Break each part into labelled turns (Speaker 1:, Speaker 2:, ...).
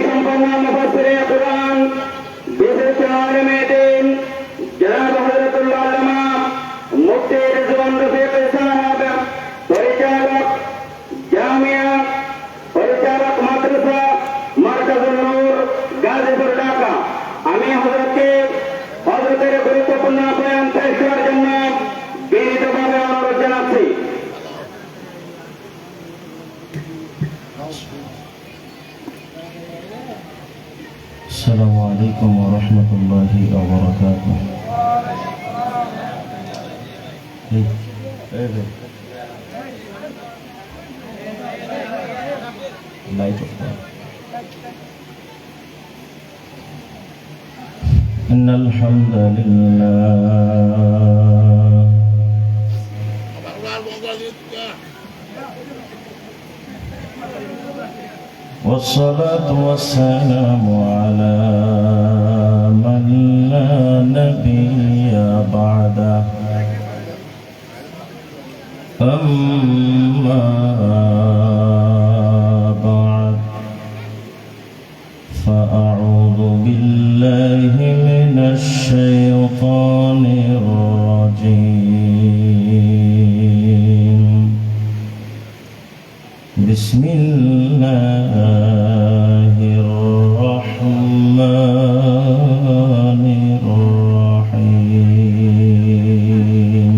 Speaker 1: সম্পন্ন মুফাসসিরে কুরআন বিশিষ্ট আলেমে দ্বীন জনাব হযরতুল্লাহ আল্লামা মুফতি রিজওয়ান রফিক সাহেব, পরিচালক জামিয়া, পরিচালক মাদ্রাসা মারকাজুন নূর গাজীপুর ঢাকা। আমি হযরতের গুরুত্বপূর্ণ বয়ান পেশ করার জন্য বিনীতভাবে অনুরোধ জানাচ্ছি।
Speaker 2: আসসালামু আলাইকুম ওয়া রাহমাতুল্লাহি ওয়া বারাকাতুহু। إن الحمد لله والصلاة والسلام على من لا نبي بعده أما بعد فأعوذ بالله من الشيطان الرجيم. بسم الله الرحمن الرحيم.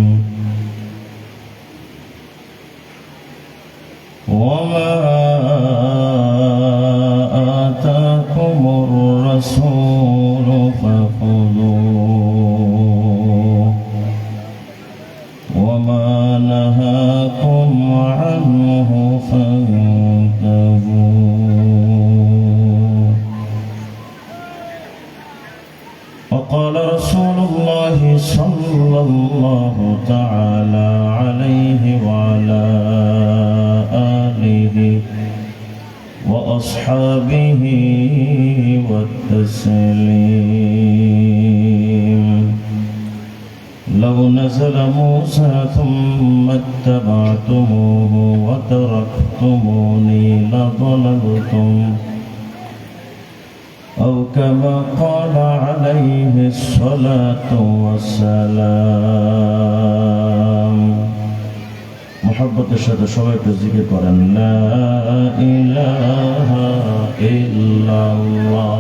Speaker 2: وما آتاكم الرسول فخذوه وما نهاكم عنه فانتهوا. وقال رسول الله صلى الله تعالى عليه وعلى آله وأصحابه والتسليم. لو نزل موسى ثم اتبعتموه وتركتموني لضللتم أو كما قال عليه الصلاة والسلام. محبতের সাথে সবাই একটু জিকির করেন, লা ইলাহা ইল্লাল্লাহ।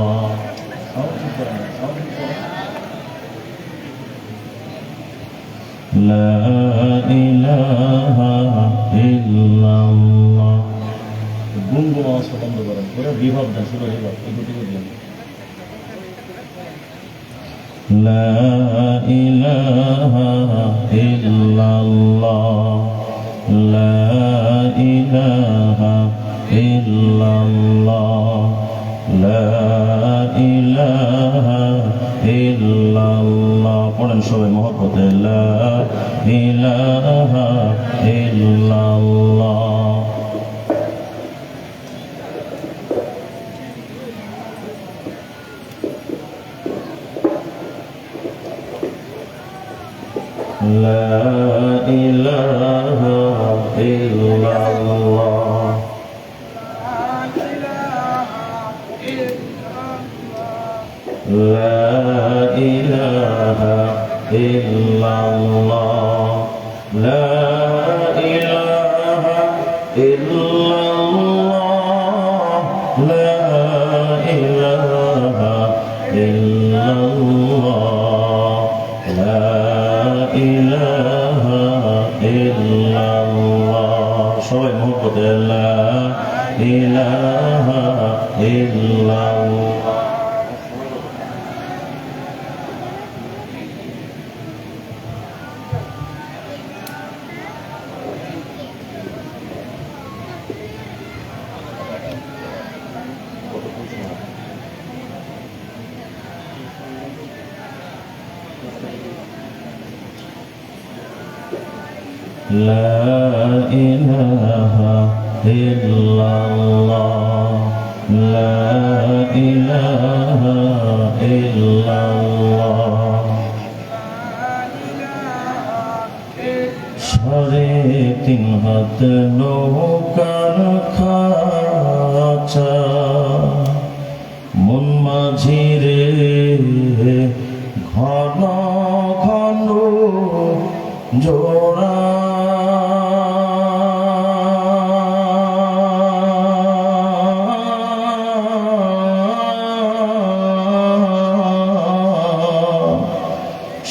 Speaker 2: লা ইলাহা ইল্লাল্লাহ। গুনগুন আওয়াজ বন্ধ করেন, পুরো রিভাব দেন, শুধু রিভাব একটু দিন। লা ইলাহা ইল্লাল্লাহ, লা ইলাহা ইল্লাল্লাহ, লা ইলাহা ইল্লাল্লাহ। পড়েন সবাই মহব্বতে, লা ইলাহা ইল্লাল্লাহ। لا إله إلا الله. لا إله إلا الله. لا إله إلا الله. لا إله إلا الله. لا إله إلا الله. সবাই মুহব্বতে, লা ইলাহা ইল্লাল্লাহ। لا إله إلا الله. لا إله إلا الله. সাড়ে তিন হাত নৌকার খাঁচা মাঝিরে ঘন ঘন জোড়া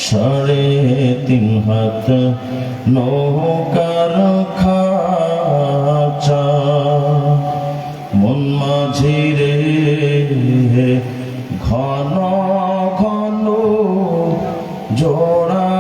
Speaker 2: সাড়ে তিন হাত নৌকার খাঁচা মন মাঝিরে ঘন ঘন জোড়া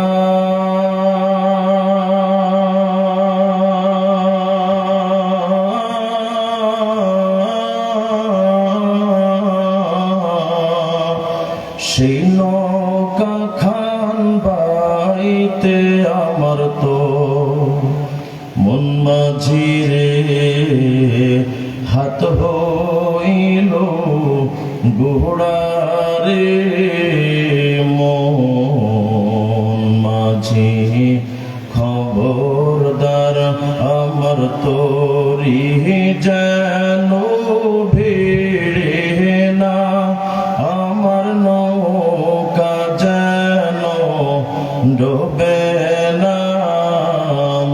Speaker 2: সেই নৌকা খান বাইতে আমার তো মন মাঝিরে হাত হইল গোড়ারে মন মাঝি খবরদার আমার তোরি যেন ভিড়ে না আমার নৌকা যেন ডোবে না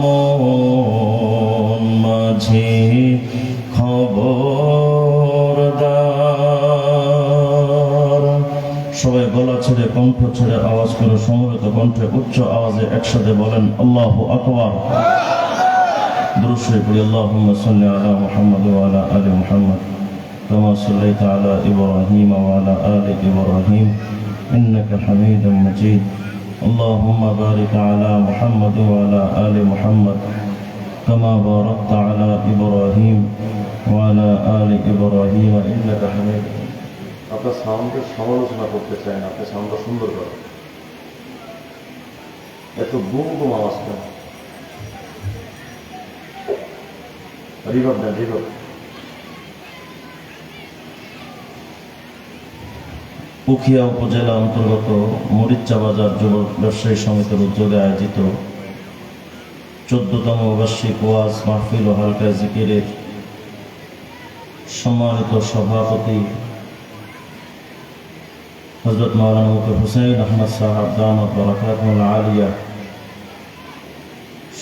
Speaker 2: মন মাঝি খবরদার। সবাই গলা ছেড়ে কণ্ঠ ছেড়ে আওয়াজ করে সমবেত কণ্ঠে উচ্চ আওয়াজে একসাথে বলেন আল্লাহু আকবার। দুরূদ শরীফ পড়ি আল্লাহুম্মা সাল্লি আলা মুহাম্মাদ ওয়া আলা আলি মুহাম্মাদ কামা সাল্লাইতা আলা ইব্রাহিম ওয়া আলা আলি ইব্রাহিম ইন্নাকা হামিদুম মাজিদ। আল্লাহুম্মা বারিক আলা মুহাম্মাদ ওয়া আলা আলি মুহাম্মাদ কামা বারাকতা আলা ইব্রাহিম ওয়া আলা আলি ইব্রাহিম ইন্নাকা হামিদুম। আপনার সাউন্ডের সমালোচনা করতে চাই না, আপনি সাউন্ডটা সুন্দর করেন। এত বুম বুম আওয়াজ কেন? রিভার্ব দেন, রিভার্ব। উখিয়া উপজেলা অন্তর্গত মরিচ্চা বাজার যুব ব্যবসায়ী সমিতির উদ্যোগে আয়োজিত 14তম বার্ষিক ওয়াজ মাহফিল ও হালকা জিকিরের সম্মানিত সভাপতি হযরত মাওলানা মুফতি হুসাইন আহমদ সাহাব দামাত বারাকাতুহুল আলিয়া,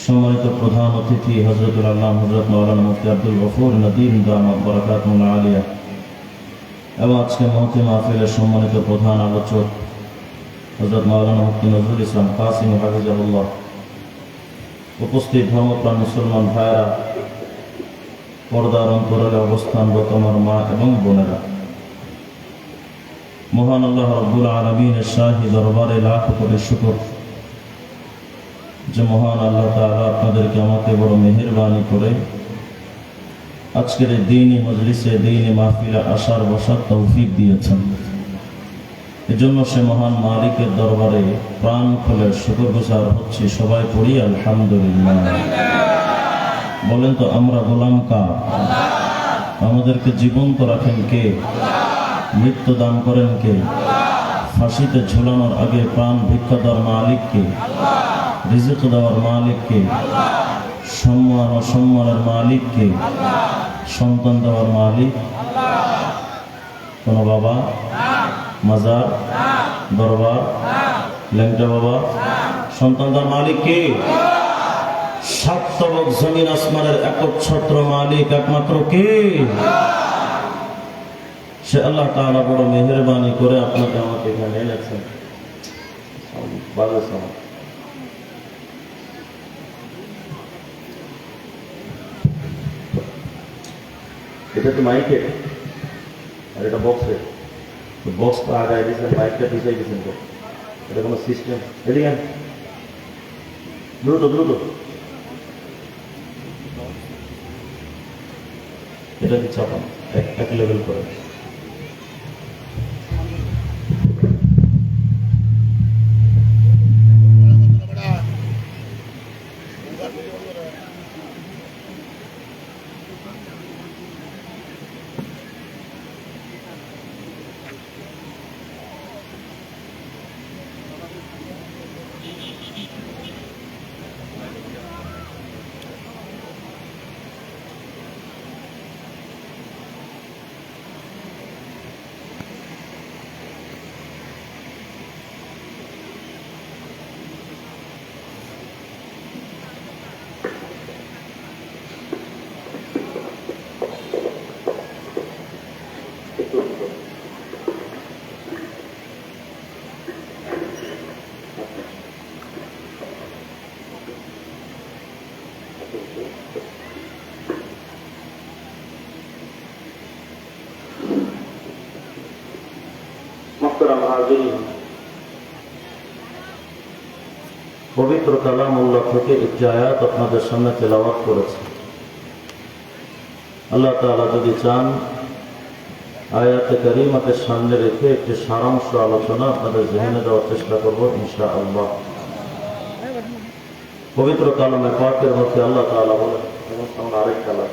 Speaker 2: সম্মানিত প্রধান অতিথি হযরতুল আল্লাহ হযরত মাওলানা মুফতি আব্দুল গফুর নদীম দামাত বারাকাতুহুল আলিয়া এবং আজকে মহতি মাহফিলের সম্মানিত প্রধান আলোচক হযরত মাওলানা মুফতি নজরুল ইসলাম কাসিম হাফিজাহুল্লাহ, উপস্থিত ধর্মপ্রাণ মুসলমান ভাইরা, পর্দার অন্তরালে অবস্থানরত আমার মা এবং বোনেরা, মহান আল্লাহ রাব্বুল আলামিনের শাহী দরবারে লাখ কোটি শুকর যে মহান আল্লাহ তাআলা আপনাদেরকে আমাকে বড় মেহেরবানি করে আজকের এই দ্বীনি মজলিসে দ্বীনি মাহফিলে আসার বসার তৌফিক দিয়েছেন। এজন্য সে মহান মালিকের দরবারে প্রাণ খুলে শুকরগুজার হচ্ছি। সবাই পড়ি আলহামদুলিল্লাহ। বলেন তো আমরা গোলাম কার? আমাদেরকে জীবন্ত রাখেন কে? মৃত্যু দান করেন কে? ফাঁসিতে ঝুলানোর আগে প্রাণ ভিক্ষা দেওয়ার মালিক কে? রিজিক দেওয়ার মালিক কে? সম্মান অসম্মানের মালিক কে? সন্তান দেওয়ার মালিক কোন বাবা, মাজার, দরবার, ল্যাংটা বাবা? সন্তান দেওয়ার মালিক কে? সাত তবক জমিন আসমানের একচ্ছত্র মালিক একমাত্র কে? সে আল্লাহ তাআলা বড় মেহেরবানি করে আপনাকে আমাকে এখানে এনেছেন। এটা তো মাইকে আর এটা বক্সে, বক্সটা আগায় দিয়েছেন, মাইকটা পিছিয়ে দিয়েছেন। তো এটা কোনো সিস্টেম? এদিকে দ্রুত দ্রুত এটা কি চাপান এক লেভেল করে। মুহতারাম হাজিরিন, পবিত্র কালামুল্লাহ থেকে একটি আয়াত আপনাদের সামনে তেলাওয়াত করেছে। আল্লাহ তাআলা যদি চান আয়াতে কারিমাকে সামনে রেখে একটি সারাংশ আলোচনা আপনাদের জেহেনে দেওয়ার চেষ্টা করব ইনশাআল্লাহ। পবিত্র কালামে পাকের মধ্যে আল্লাহ তাআলা বলেন, এবং সামনে আরেক কালাম,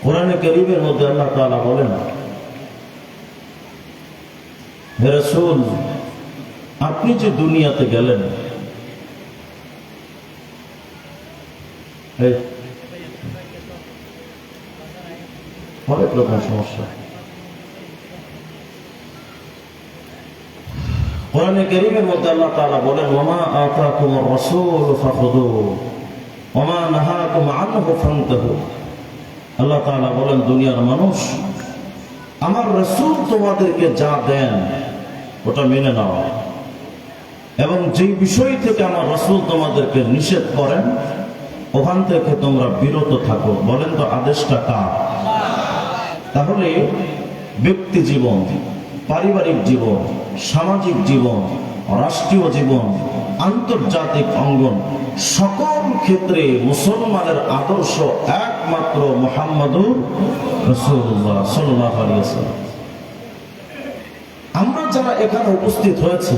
Speaker 2: কোরআনে কারীমের মধ্যে আল্লাহ তাআলা বলেন, হে রাসূল, আপনি যে দুনিয়াতে গেলেন, অনেক রকম সমস্যা। কোরআনে কারীমের মধ্যে আল্লাহ তাআলা বলেন, ওয়ামা আতাকুমুর রাসূল ফাখুযুহু ওয়ামা নাহাকুম আনহু ফান্তাহু। আল্লাহ তাআলা বলেন, দুনিয়ার মানুষ, আমার রাসূল তোমাদেরকে যা দেন ওটা মেনে নাও, এবং যে বিষয় থেকে আমার রাসূল তোমাদেরকে নিষেধ করেন ওখান থেকে তোমরা বিরত থাকো। বলেন তো আদেশটা কার? তাহলে ব্যক্তি জীবন, পারিবারিক জীবন, সামাজিক জীবন, রাষ্ট্রীয় জীবন, আন্তর্জাতিক অঙ্গন, সকল ক্ষেত্রে মুসলমানের আদর্শ একমাত্র মুহাম্মাদুর রাসূলুল্লাহ সাল্লাল্লাহু আলাইহি ওয়াসাল্লাম। আমরা যারা এখানে উপস্থিত হয়েছি,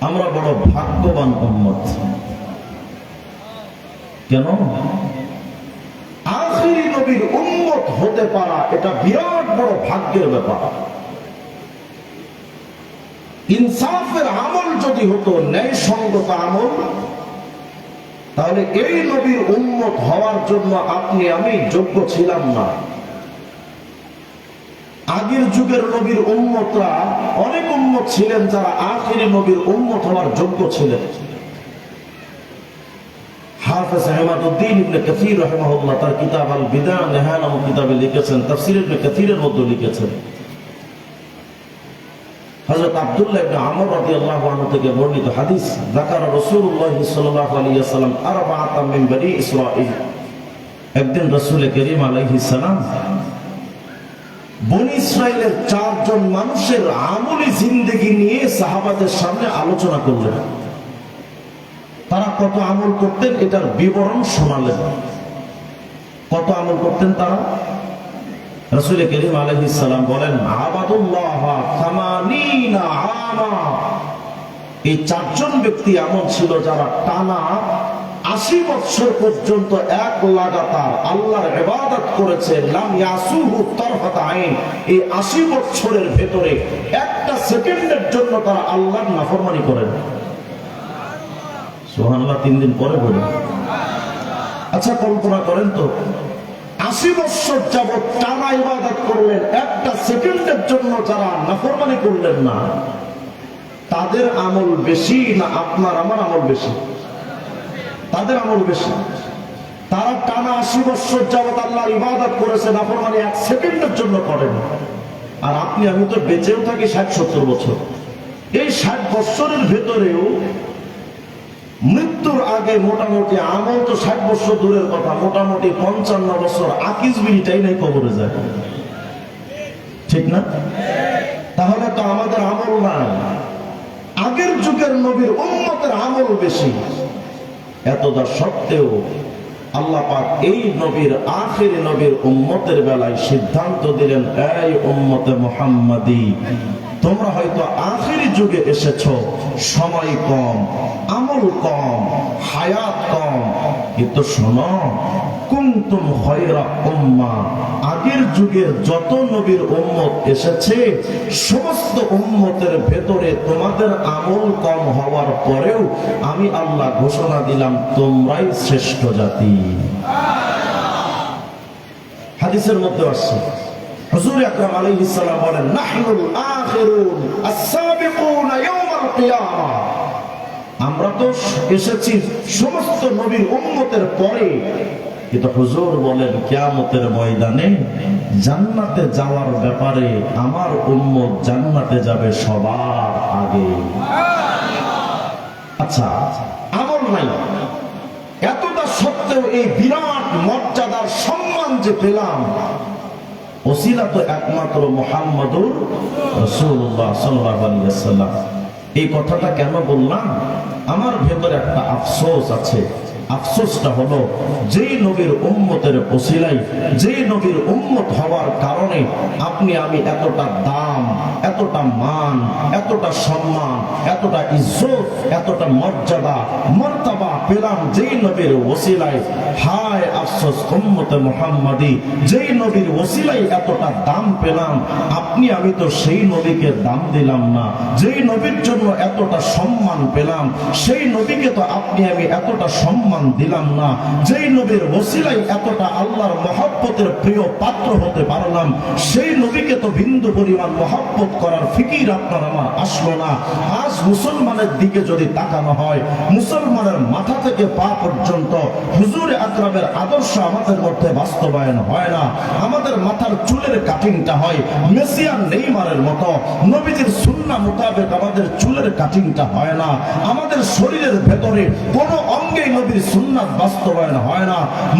Speaker 2: আমরা বড় ভাগ্যবান উম্মত। কেন? আখিরি নবীর উম্মত হতে পারা এটা বিরাট বড় ভাগ্যের ব্যাপার। ইনসাফের আমল যদি হতো, ন্যায়সঙ্গত আমল, তাহলে এই নবীর উম্মত হওয়ার জন্য আপনি আমি যোগ্য ছিলাম না। আগের যুগের নবীর উম্মতরা অনেক উম্মত ছিলেন যারা আখিরি নবীর উম্মত হওয়ার যোগ্য ছিলেন। হাফেজ আহমদউদ্দিন ইবনে কাসির রাহিমাহুল্লাহ তার কিতাব আল বিদা নেহা নামক কিতাবে লিখেছেন, তাফসীর ইবনে কাসিরের মধ্যে লিখেছেন, হযরত আব্দুল্লাহ ইবনে আমর রাদিয়াল্লাহু আনহু থেকে বর্ণিত হাদিস, যাকার রাসূলুল্লাহ সাল্লাল্লাহু আলাইহি ওয়াসাল্লাম আরবাআতাম মিন বনি ইসরাঈল। একদিন রাসূল করিম আলাইহিস সালাম বনি ইসরাইলের 4 জন মানুষের আমলি জিন্দেগি নিয়ে সাহাবাদের সামনে আলোচনা করলেন। তারা কত আমল করতেন এটার বিবরণ শোনালেন। কত আমল করতেন তারা? রাসূল করিম আলাইহিস সালাম বলেন, আবাদুল্লাহ 80 আমা। এই 4 জন ব্যক্তি এমন ছিল যারা টানা 80 বছর পর্যন্ত এক লাগাতার আল্লাহর ইবাদত করেছে। লাম ইয়াসুহু তারফাত আইন। এই 80 বছরের ভেতরে একটা সেকেন্ডের জন্য তারা আল্লাহর নাফরমানি করেন। সুবহানাল্লাহ। 3 দিন পরে বলেন। আচ্ছা কল্পনা করেন তো, 80 বছর যাবত টানা ইবাদত করলেন, একটা সেকেন্ডের জন্য যারা নাফরমানি করলেন না, তাদের আমল বেশি না আপনার আমার আমল বেশি? তাদের আমল বেশি। তারা টানা 80 বছর যাবত আল্লাহর ইবাদত করেছে, নাফরমানি 1 সেকেন্ডের জন্য করেন। আর আপনি আমি তো বেঁচেও থাকি 60-70 বছর। এই 60 বছরের ভেতরেও মৃত্যুর আগে মোটামুটি আমল তো 60 বছর দূরের কথা, মোটামুটি 55 বছর আকিজ বিড়িটাই নাই কবরে যায়, ঠিক না? তাহলে তো আমাদের আমল নাই, আগের যুগের নবীর উম্মতের আমল বেশি। এতটা সত্ত্বেও আল্লাহ পাক এই নবীর আখিরি নবীর উম্মতের বেলায় সিদ্ধান্ত দিলেন, এই উম্মতে মুহাম্মাদি, তোমরা হয়তো আখিরি যুগে এসেছো, সময় কম, আমল কম, হায়াত কম, কিন্তু শোনো, কুনতুম খায়রা উম্মাহ, আগের যুগের যত নবীর উম্মত এসেছে সমস্ত উম্মতের ভেতরে তোমাদের আমল কম হওয়ার পরেও আমি আল্লাহ ঘোষণা দিলাম তোমরাই শ্রেষ্ঠ জাতি। হাদিসের মধ্যে আসছে, হুজুর আকরাম আলাইহিস সালাম বলেন, নাহনুল আখিরুন আস-সাবিকুনা ইয়াউমাল কিয়ামাহ, আমরা তো এসেছি সমস্ত নবীর উম্মতের পরে, কিন্তু হুজুর বলেন কিয়ামতের ময়দানে জান্নাতে যাওয়ার ব্যাপারে আমার উম্মত জান্নাতে যাবে সবার আগে। আচ্ছা, আমল নাই, এতটা সত্ত্বেও এই বিরাট মর্যাদার সম্মান যে পেলাম, ওসিলা তো একমাত্র মুহাম্মাদুর রাসূলুল্লাহ সাল্লাল্লাহু আলাইহি ওয়াসাল্লাম। এই কথাটা কেন বললাম? আমার ভেতরে একটা আফসোস আছে। আফসোসটা হলো, যেই নবীর উম্মতের ওসিলায়, যেই নবীর উম্মত হওয়ার কারণে আপনি আমি এতটা দাম, এতটা মান, এতটা সম্মান, এতটা ইজ্জত, এতটা মর্যাদা মর্তবা পেলাম যেই নবীর ওসিলায়। হায় আফসোস উম্মতে মুহাম্মাদি, যেই নবীর ওসিলায় এতটা দাম পেলাম, আপনি আমি তো সেই নবীকে দাম দিলাম না। যেই নবীর জন্য এতটা সম্মান পেলাম, সেই নবীকে তো আপনি আমি এতটা সম্মান দিলাম না। যেই নবীর ওসিলায় এতটা আল্লাহর মহব্বতের প্রিয় পাত্র হতে পারলাম, সেই নবীকে তো বিন্দু পরিমাণ মহব্বত করার ফিকির আপনার আমার আসলো না। আজ মুসলমানের দিকে যদি তাকানো হয়, মুসলমানের মাথা থেকে পা পর্যন্ত হুজুর আকরামের আদর্শ আমাদের মধ্যে বাস্তবায়ন হয় না। আমাদের মাথার চুলের কাটিংটা হয় মেসি আর নেইমারের মতো, নবীজির সুন্নাহ মোতাবেক আমাদের চুলের কাটিংটা হয় না। আমাদের শরীরের ভেতরে কোনো অঙ্গেই নবীর সুন্নাত বাস্তবায়ন হয় না।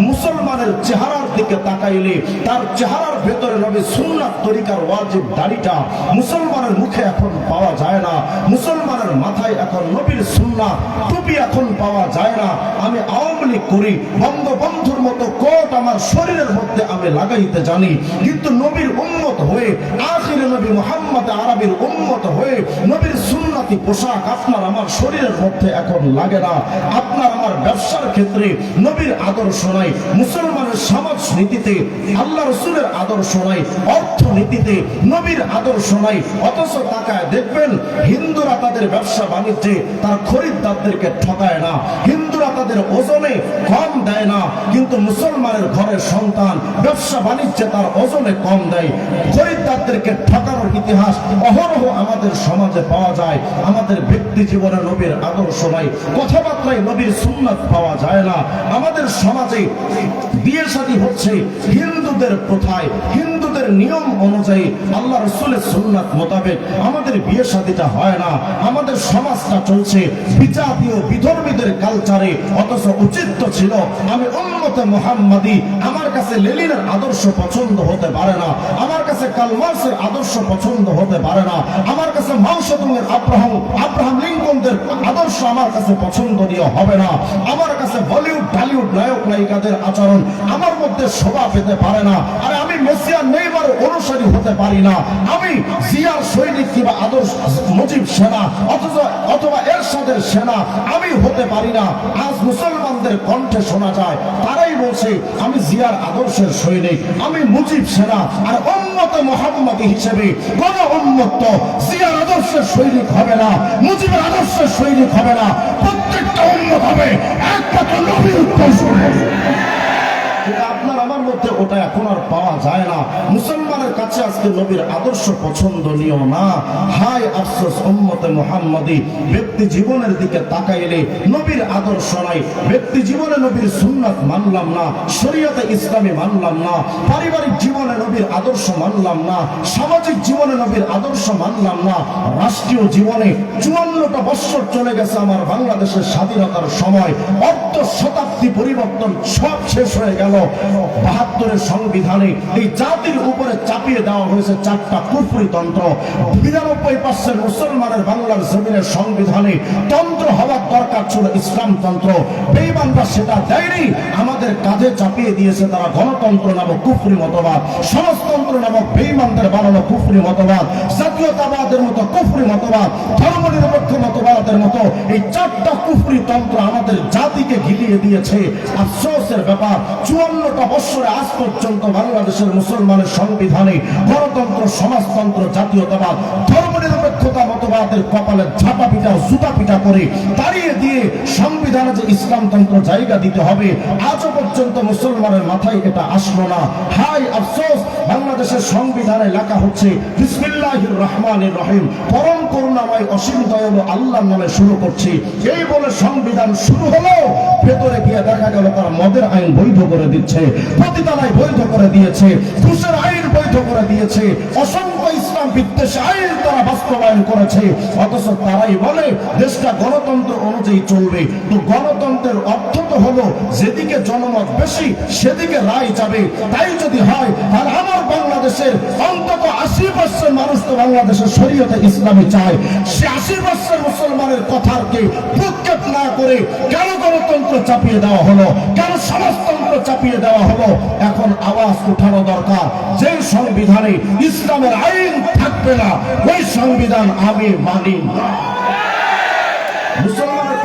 Speaker 2: মুসলমানের চেহারার দিকে তাকাইলে তার চেহারার ভেতরে নবীর সুন্নাত তরিকার ওয়াজিব দাড়িটা মুসলমানের মুখে এখন পাওয়া যায় না। মুসলমানের মাথায় এখন নবীর সুন্নাহ টুপি এখন পাওয়া যায় না। আমি আওয়ামী লীগ করি, বঙ্গবন্ধুর মতো কোট আমার শরীরের মধ্যে আমি লাগাইতে জানি, কিন্তু নবীর উম্মত হয়ে, আখির নবী মুহাম্মদ আরবির উম্মত হয়ে নবীর সুন্নাতি পোশাক আপনার আমার শরীরের মধ্যে এখন লাগে না। আপনার আমার ব্যবসার ক্ষেত্রে নবীর আদর্শ নাই, মুসলমানের সমাজ নীতিতে আল্লাহ রাসূলের আদর্শ নাই, অর্থনীতিতে নবীর আদর্শ নাই। অথচ তাকায় দেখবেন হিন্দুরা তাদের ব্যবসা বাণিজ্যে তার খরিদ্দারদেরকে ঠকায় না, হিন্দুরা তাদের ওজনে কম দেয় না, কিন্তু মুসলমানের ঘরের সন্তান ব্যবসা বাণিজ্যে তার ওজনে কম দেয়। খরিদ্দারদেরকে ঠকানোর ইতিহাস অহরহ আমাদের সমাজে পাওয়া যায়। আমাদের ব্যক্তি জীবনে নবীর আদর্শ নাই, কথাবার্তায় নবীর সুন্নাত পাওয়া যায় না। আমাদের সমাজে বিয়ে শাদী হচ্ছে হিন্দুদের প্রথায়, হিন্দুদের নিয়ম অনুযায়ী, আল্লাহ রাসূলের সুন্নাত মোতাবেক আমাদের বিয়ে শাদীটা হয় না। আমাদের সমাজটা চলছে বিজাতীয় বিধর্মীদের কালচারে। অথচ উচিত তো ছিল আমি উম্মতে মুহাম্মাদি, আমার কাছে লেনিনের আদর্শ পছন্দ হতে পারে না, আমার কাছে কার্ল মার্কসের আদর্শ পছন্দ হতে পারে না, আমার কাছে মাও সেতুংয়ের আব্রাহাম লিঙ্কনদের আদর্শ আমার কাছে পছন্দনীয় হবে না, আমার কাছে বলিউড টলিউড নায়ক নায়িকাদের আচরণ আমার মধ্যে শোভা পেতে পারে না। আরে আমি মেসি আর নেইমারের অনুসারী হতে পারি না, আমি জিয়ার সৈনিক কিংবা আদর্শ মুজিব সেনা অথবা এরশাদের সেনা আমি হতে পারি না। আজ মুসলমানদের কণ্ঠে শোনা যায়, তারাই বলছে আমি জিয়ার আদর্শের সৈনিক, আমি মুজিব সেনা। আর উম্মতে মুহাম্মাদি হিসেবে কোন উম্মত তো জিয়ার আদর্শের সৈনিক হবে না, মুজিবের আদর্শের সৈনিক হবে না। প্রত্যেকটা উম্মত হবে একমাত্র নবীর উত্তরসূরি। কিন্তু আপনার আমার মধ্যে ওটা এখন আর পাওয়া যায় না। মুসলমানের কাছে আজকে নবীর আদর্শ পছন্দনীয় না। হায় আফসোস উম্মতে মুহাম্মাদি, ব্যক্তি জীবনের দিকে তাকাইলে নবীর আদর্শ নাই, ব্যক্তি জীবনে নবীর সুন্নাত মানলাম না, শরীয়তে ইসলামী মানলাম না, পারিবারিক জীবনে নবীর আদর্শ মানলাম না, সামাজিক জীবনে নবীর আদর্শ মানলাম না, রাষ্ট্রীয় জীবনে 54টা বছর চলে গেছে আমার বাংলাদেশের স্বাধীনতার সময়, অর্ধ শতাব্দী পরিবর্তন সব শেষ হয়ে গেল। 72-এর সংবিধানে এই জাতির উপরে চাপিয়ে দেওয়া হয়েছে 4টা কুফরি তন্ত্র। 92% মুসলমানের বাংলার জমিনের সংবিধানে তন্ত্র হওয়ার দরকার ছিল ইসলাম তন্ত্র। বেঈমানরা সেটা দেয়নি, আমাদের কাঁধে চাপিয়ে দিয়েছে তারা গণতন্ত্র নামক কুফরি মতবাদ, সমাজতন্ত্র নামক বেঈমানদের বানানো কুফরি মতবাদ, জাতীয়তাবাদের মতো কুফরি মতবাদ, ধর্মনিরপেক্ষ মতবাদের মতো এই 4টা কুফরি তন্ত্র আমাদের জাতিকে ঘিরিয়ে দিয়েছে। আফসোসের ব্যাপার 54টা বছরে আজ পর্যন্ত বাংলাদেশের মুসলমানের সংবিধানে গণতন্ত্র, সমাজতন্ত্র, জাতীয়তাবাদ, ধর্মনিরপেক্ষ
Speaker 3: নিরপেক্ষতা মতবাদের কপালে ঝাঁটা পিটা জুতা পিটা করে দাঁড়িয়ে দিয়ে সংবিধানে যে ইসলামতন্ত্র জায়গা দিতে হবে, আজও পর্যন্ত মুসলমানের মাথায় এটা আসলো না। হাই আফসোস, বাংলাদেশের সংবিধানে লেখা হচ্ছে বিসমিল্লাহির রহমানির রহিম, পরম করুণাময় অসীম দয়ালু আল্লাহর নামে শুরু করছি। এই বলে সংবিধান শুরু হলো, ভেতরে গিয়ে দেখা গেল তারা মদের আইন বৈধ করে দিচ্ছে, পতিতালয় বৈধ করে দিয়েছে, ঘুষের আইন বৈধ করে দিয়েছে, অসংখ্য ইসলাম বিদ্বেষী আইন তারা বাস্তবায়ন করেছে। অথচ তারাই বলে দেশটা গণতন্ত্র অনুযায়ী চলবে। তো গণতন্ত্রের অর্থ তো হলো যেদিকে জনমত বেশি সেদিকে রায় যাবে। তাই যদি হয় তাহলে আমার বাংলাদেশের অন্তত 80% মানুষ তো বাংলাদেশের শরীয়তে ইসলামী চায়। সে 80% মুসলমানের কথাকে ভ্রুক্ষেপ না করে কেন গণতন্ত্র চাপিয়ে দেওয়া হলো, কেন সমাজতন্ত্র চাপিয়ে দেওয়া হলো? এখন আওয়াজ উঠানো দরকার। যে সংবিধানে ইসলামের আইন থাকবে না ওই সংবিধান আমি মানি না। মুসলমানের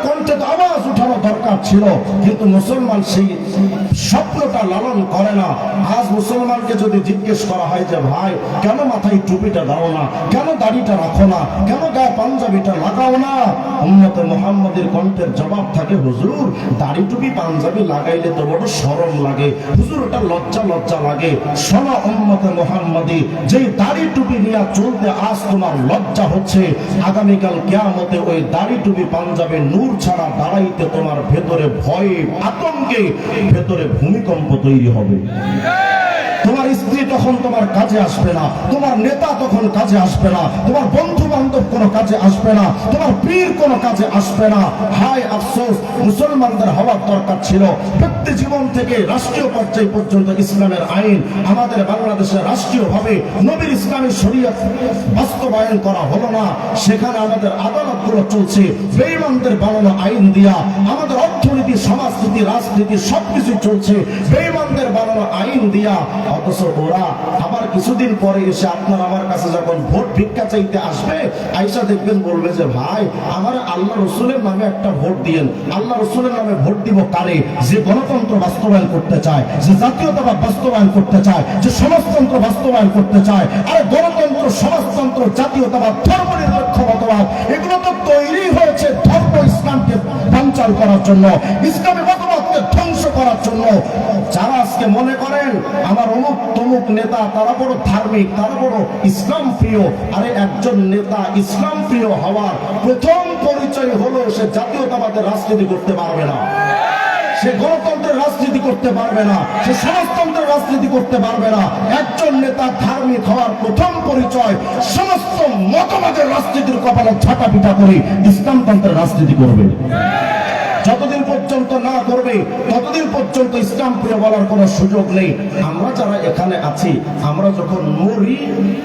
Speaker 3: কণ্ঠে তো আওয়াজ উঠানো দরকার ছিল, কিন্তু মুসলমান সেই স্বপ্নটা লালন করে না। আজ মুসলমানকে যদি জিজ্ঞেস করা হয় যে ভাই কেন মাথায় টুপিটা দাও না, কেন দাড়িটা রাখো না, কেন গায়ে পাঞ্জাবিটা লাগাও না, উম্মতে মুহাম্মাদের কণ্ঠের জবাব থাকে হুজুর দাড়ি টুপি পাঞ্জাবি লাগাইলে তো বড় শরম লাগে, হুজুর ওটা লজ্জা লাগে। শোনো উম্মতে মুহাম্মাদি, যেই দাড়ি টুপি নিয়ে চলতে আজ তোমার লজ্জা হচ্ছে, আগামীকাল কিয়ামতে ওই দাড়ি টুপি পাঞ্জাবে নূর ছাড়া দাঁড়াইতে তোমার ভেতরে ভয়ে আতঙ্কে ভেতরে ভূমিকম্প তৈরি হবে। তোমার স্ত্রী তখন তোমার কাজে আসবে না, তোমার নেতা তখন কাজে আসবে না, তোমার বন্ধু বান্ধব কোনো কাজে আসবে না, তোমার পীর কোনো কাজে আসবে না। হায় আফসোস, মুসলমানদের হওয়ার দরকার ছিল ব্যক্তি জীবন থেকে রাষ্ট্রীয় পর্যায় পর্যন্ত ইসলামের আইন আমাদের বাংলাদেশে রাষ্ট্রীয়ভাবে নবীর ইসলামী শরীয়ত বাস্তবায়ন করা হলো না। সেখানে আমাদের আদালতগুলো চলছে বেঈমানদের বানানো আইন দিয়া, আমাদের অর্থনীতি, সমাজনীতি, রাজনীতি সবকিছু চলছে বেঈমানদের বানানো আইন দিয়া। অথচ ওরা আবার কিছুদিন পরে এসে আপনার আমার কাছে যখন ভোট ভিক্ষা চাইতে আসবে, আইসা দেখবেন বলবে যে ভাই আমার আল্লাহ রসুলের নামে একটা ভোট দিয়েন। আল্লাহ রসুলের নামে ভোট দিব কারে? যে গণতন্ত্র বাস্তবায়ন করতে চায়, যে জাতীয়তাবাদ বাস্তবায়ন করতে চায়, যে সমাজতন্ত্র বাস্তবায়ন করতে চায়। আরে গণতন্ত্র, সমাজতন্ত্র, জাতীয়তাবাদ, ধর্মনিরপেক্ষ মতবাদ এগুলো তো তৈরি হয়েছে ধর্ম ইসলামকে বানচাল করার জন্য, ইসলামী মতবাদকে ধ্বংস করার জন্য। যারা আজকে মনে করেন আমার অমুক তমুক নেতা তারা বড় ধার্মিক, তারা বড় ইসলাম প্রিয়, আরে একজন নেতা ইসলাম প্রিয় হওয়ার প্রথম পরিচয় হলো সে জাতীয়তাবাদের রাজনীতি করতে পারবে না, সে গণতন্ত্রের রাজনীতি করতে পারবে না, সে সমাজতন্ত্রের রাজনীতি করতে পারবে না। একজন নেতা ধার্মিক হওয়ার প্রথম পরিচয় সমস্ত মতবাদের রাজনীতির কপালে ঝাঁটা পিটা করে ইসলামতন্ত্রের রাজনীতি করবে। যতদিন পর্যন্ত না করবে ততদিন পর্যন্ত ইসলাম প্রিয় বলার কোনো সুযোগ নেই। আমরা যারা এখানে আছি, আমরা যখন মরি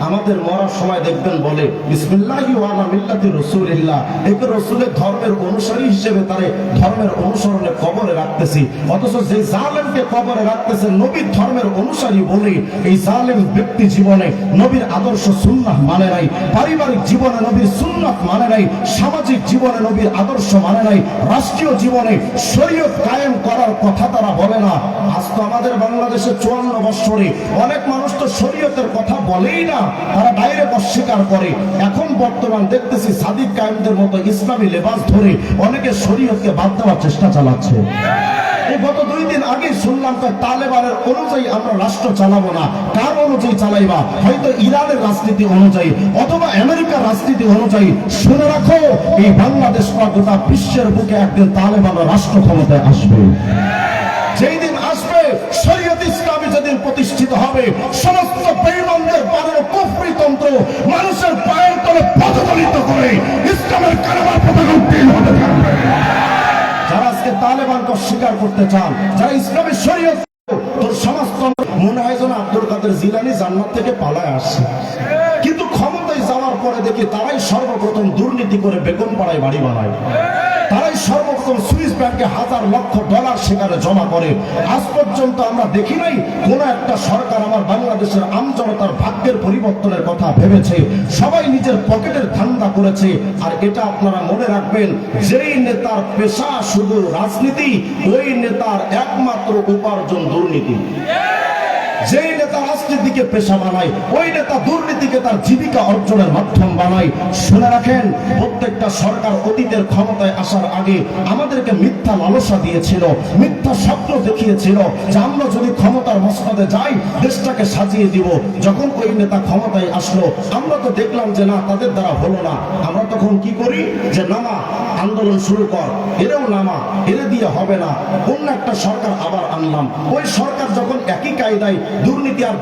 Speaker 3: আমাদের মরার সময় দেখবেন বলে বিসমিল্লাহি ওয়া আলা মিল্লাতি রাসূলিল্লাহ, একে রাসূলের ধর্মের অনুসারী হিসেবে তারে ধর্মের অনুসরণে কবরে রাখতেছি। অথচ যে জালেমকে কবরে রাখতেছে নবীর ধর্মের অনুসারী বলে, এই জালেম ব্যক্তি জীবনে নবীর আদর্শ সুন্নাহ মানে নাই, পারিবারিক জীবনে নবীর সুন্নাহ মানে নাই, সামাজিক জীবনে নবীর আদর্শ মানে নাই, রাষ্ট্রীয় জীবনে শরীয়ত কায়েম করার কথা তারা বলে না। আজ তো আমাদের বাংলাদেশে 54 বছরে অনেক মানুষ তো শরীয়তের কথা বলেই না, তারা ডাইরেক্ট অস্বীকার করে। এখন বর্তমান দেখতেছি সাদিক কায়েমদের মতো ইসলামী লেবাস ধরে অনেকে শরীয়তকে বাদ দেওয়ার চেষ্টা চালাচ্ছে। এই গত 2 দিন আগে শুনলাম তালেবানের অনুযায়ী আমরা রাষ্ট্র চালাবো না। কার অনুযায়ী চালাইবা? হয়তো ইরানের রাজনীতি অনুযায়ী অথবা আমেরিকার রাজনীতি অনুযায়ী। শুনে রাখো, এই বাংলাদেশ বা গোটা বিশ্বের বুকে একদিন তালেবান রাষ্ট্র ক্ষমতায় আসবে। যেই দিন আসবে, শরীয়ত ইসলামী যেদিন প্রতিষ্ঠিত হবে, সমস্ত বেঈমানদের বানানো কুফরি তন্ত্র মানুষের পায়ের তলে পদদলিত করে ইসলামের কারবার পতাকা উত্তীর্ণ হতে থাকবে। যারা আজকে তালেবানকে স্বীকার করতে চান, যারা ইসলামের শরীয়ত তোর সমাজতন্ত্র, মনে হয় যেন আব্দুল কাদের জিলানী জান্নাত থেকে পালায় আসছে। কিন্তু ক্ষমতায় যাওয়ার পরে দেখি তারাই সর্বপ্রথম দুর্নীতি করে বেগুন পাড়ায় বাড়ি বানায়, তারাই সর্বপ্রথম সুইস ব্যাংকে হাজার লক্ষ ডলার সেখানে জমা করে। আজ পর্যন্ত আমরা দেখি নাই কোন একটা সরকার আমার বাংলাদেশের আমজনতার ভাগ্যের পরিবর্তনের কথা ভেবেছে। সবাই নিজের পকেটের ধান্দা করেছে। আর এটা আপনারা মনে রাখবেন, যেই নেতার পেশা শুধু রাজনীতি, ওই নেতার একমাত্র উপার্জন দুর্নীতি। যেই নেতা রাজনীতিকে পেশা বানায়, ওই নেতা দুর্নীতিকে তার জীবিকা অর্জনের মাধ্যম বানায়। শুনে রাখেন, প্রত্যেকটা সরকার অতীতের ক্ষমতায় আসার আগে আমাদেরকে মিথ্যা লালসা দিয়েছিল, মিথ্যা স্বপ্ন দেখিয়েছিল যে আমরা যদি ক্ষমতার মসনদে যাই দেশটাকে সাজিয়ে দিব। যখন ওই নেতা ক্ষমতায় আসলো, আমরা তো দেখলাম যে না, তাদের দ্বারা হলো না। আমরা তখন কি করি, যে নামা, আন্দোলন শুরু কর, এরেও নামা, এরে দিয়ে হবে না, অন্য একটা সরকার আবার আনলাম। ওই সরকার যখন একই কায়দায় দুর্নীতি আর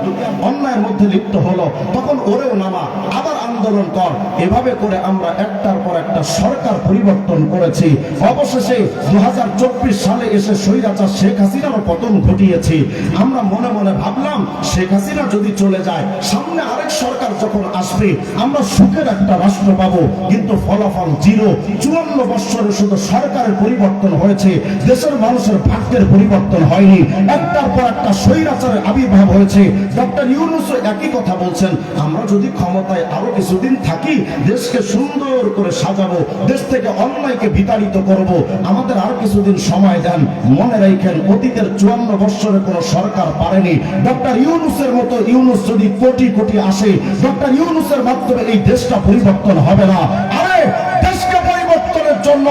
Speaker 3: অন্যায়ের মধ্যে লিপ্ত হলো, তখন ওরেও নামা, আবার আন্দোলন কর। এভাবে করে আমরা একটার পর একটা সরকার পরিবর্তন করেছি। অবশেষে 2024 সালে এসে স্বৈরাচার শেখ হাসিনারও পতন ঘটিয়েছি। আমরা মনে মনে ভাবলাম শেখ হাসিনা যদি চলে যায়, সামনে আরেক সরকার যখন আসবে আমরা সুখের একটা রাষ্ট্র পাবো। কিন্তু ফলাফল জিরো। 54 বছরে শুধু সরকারের পরিবর্তন হয়েছে, দেশের মানুষের ভাগ্যের পরিবর্তন হয়নি। একটার পর একটা স্বৈরাচারের আবির্ভাব হয়েছে। ডক্টর ইউনূসও একই কথা বলছেন, আমরা যদি ক্ষমতায় আরো কিছুদিন থাকি, দেশকে সুন্দর করে সাজাবো, দেশ থেকে অন্যায়কে বিতাড়িত করব, আমাদের আর কিছুদিন সময় দেন। মনে রাখেন, অতীতের 54 বছরে কোনো সরকার পারেনি। ডক্টর ইউনূসের মতো ইউনূস যদি কোটি কোটি আসে, ডক্টর ইউনূসের মাধ্যমে এই দেশটা পরিবর্তন হবে না। আরে দেশকে পরিবর্তনের জন্য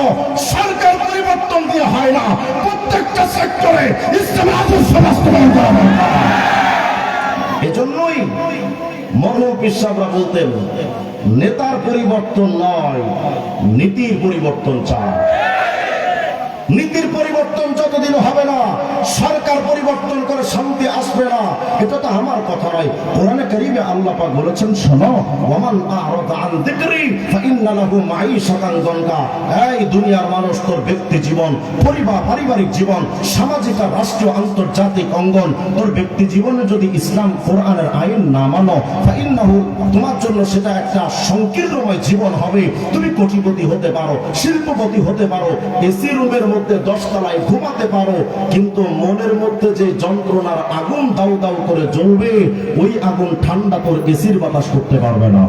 Speaker 3: সরকার পরিবর্তন দিয়ে হয় না, প্রত্যেকটা সেক্টরে ইসলামী আদর্শ বাস্তবায়ন করা দরকার। এজন্যই মরহুম পীর সাহেবরা বলতেন, নেতার পরিবর্তন নয়, নীতির পরিবর্তন চায়। নীতির পরিবর্তন যতদিন হবে না, সরকার পরিবর্তন করে শান্তি আসবে না। এটা তো আমার কথা নয়, কোরআনে কারীমে আল্লাহ পাক বলেছেন, শোনো, ওয়ামান আ'রাদা আন যিকরি ফাইন্না লাহু মাঈশাতান যানকা। এই দুনিয়ার মানুষ, তোর ব্যক্তি জীবন, পরিবার, পারিবারিক জীবন, সামাজিক আর রাষ্ট্রীয় আন্তর্জাতিক অঙ্গন, তোর ব্যক্তি জীবনে যদি ইসলাম কোরআনের আইন না মানো, ফাইন্নাহু, তোমার জন্য সেটা একটা সংকীর্ণময় জীবন হবে। তুমি কোটিপতি হতে পারো, শিল্পপতি হতে পারো, এসি রুমের মধ্যে 10 তলায় ঘুমাতে পারো, কিন্তু মনের মধ্যে যে যন্ত্রণার আগুন দাউ দাউ করে জ্বলবে, ওই আগুন ঠান্ডা তোর এসির বাতাস করতে পারবে না।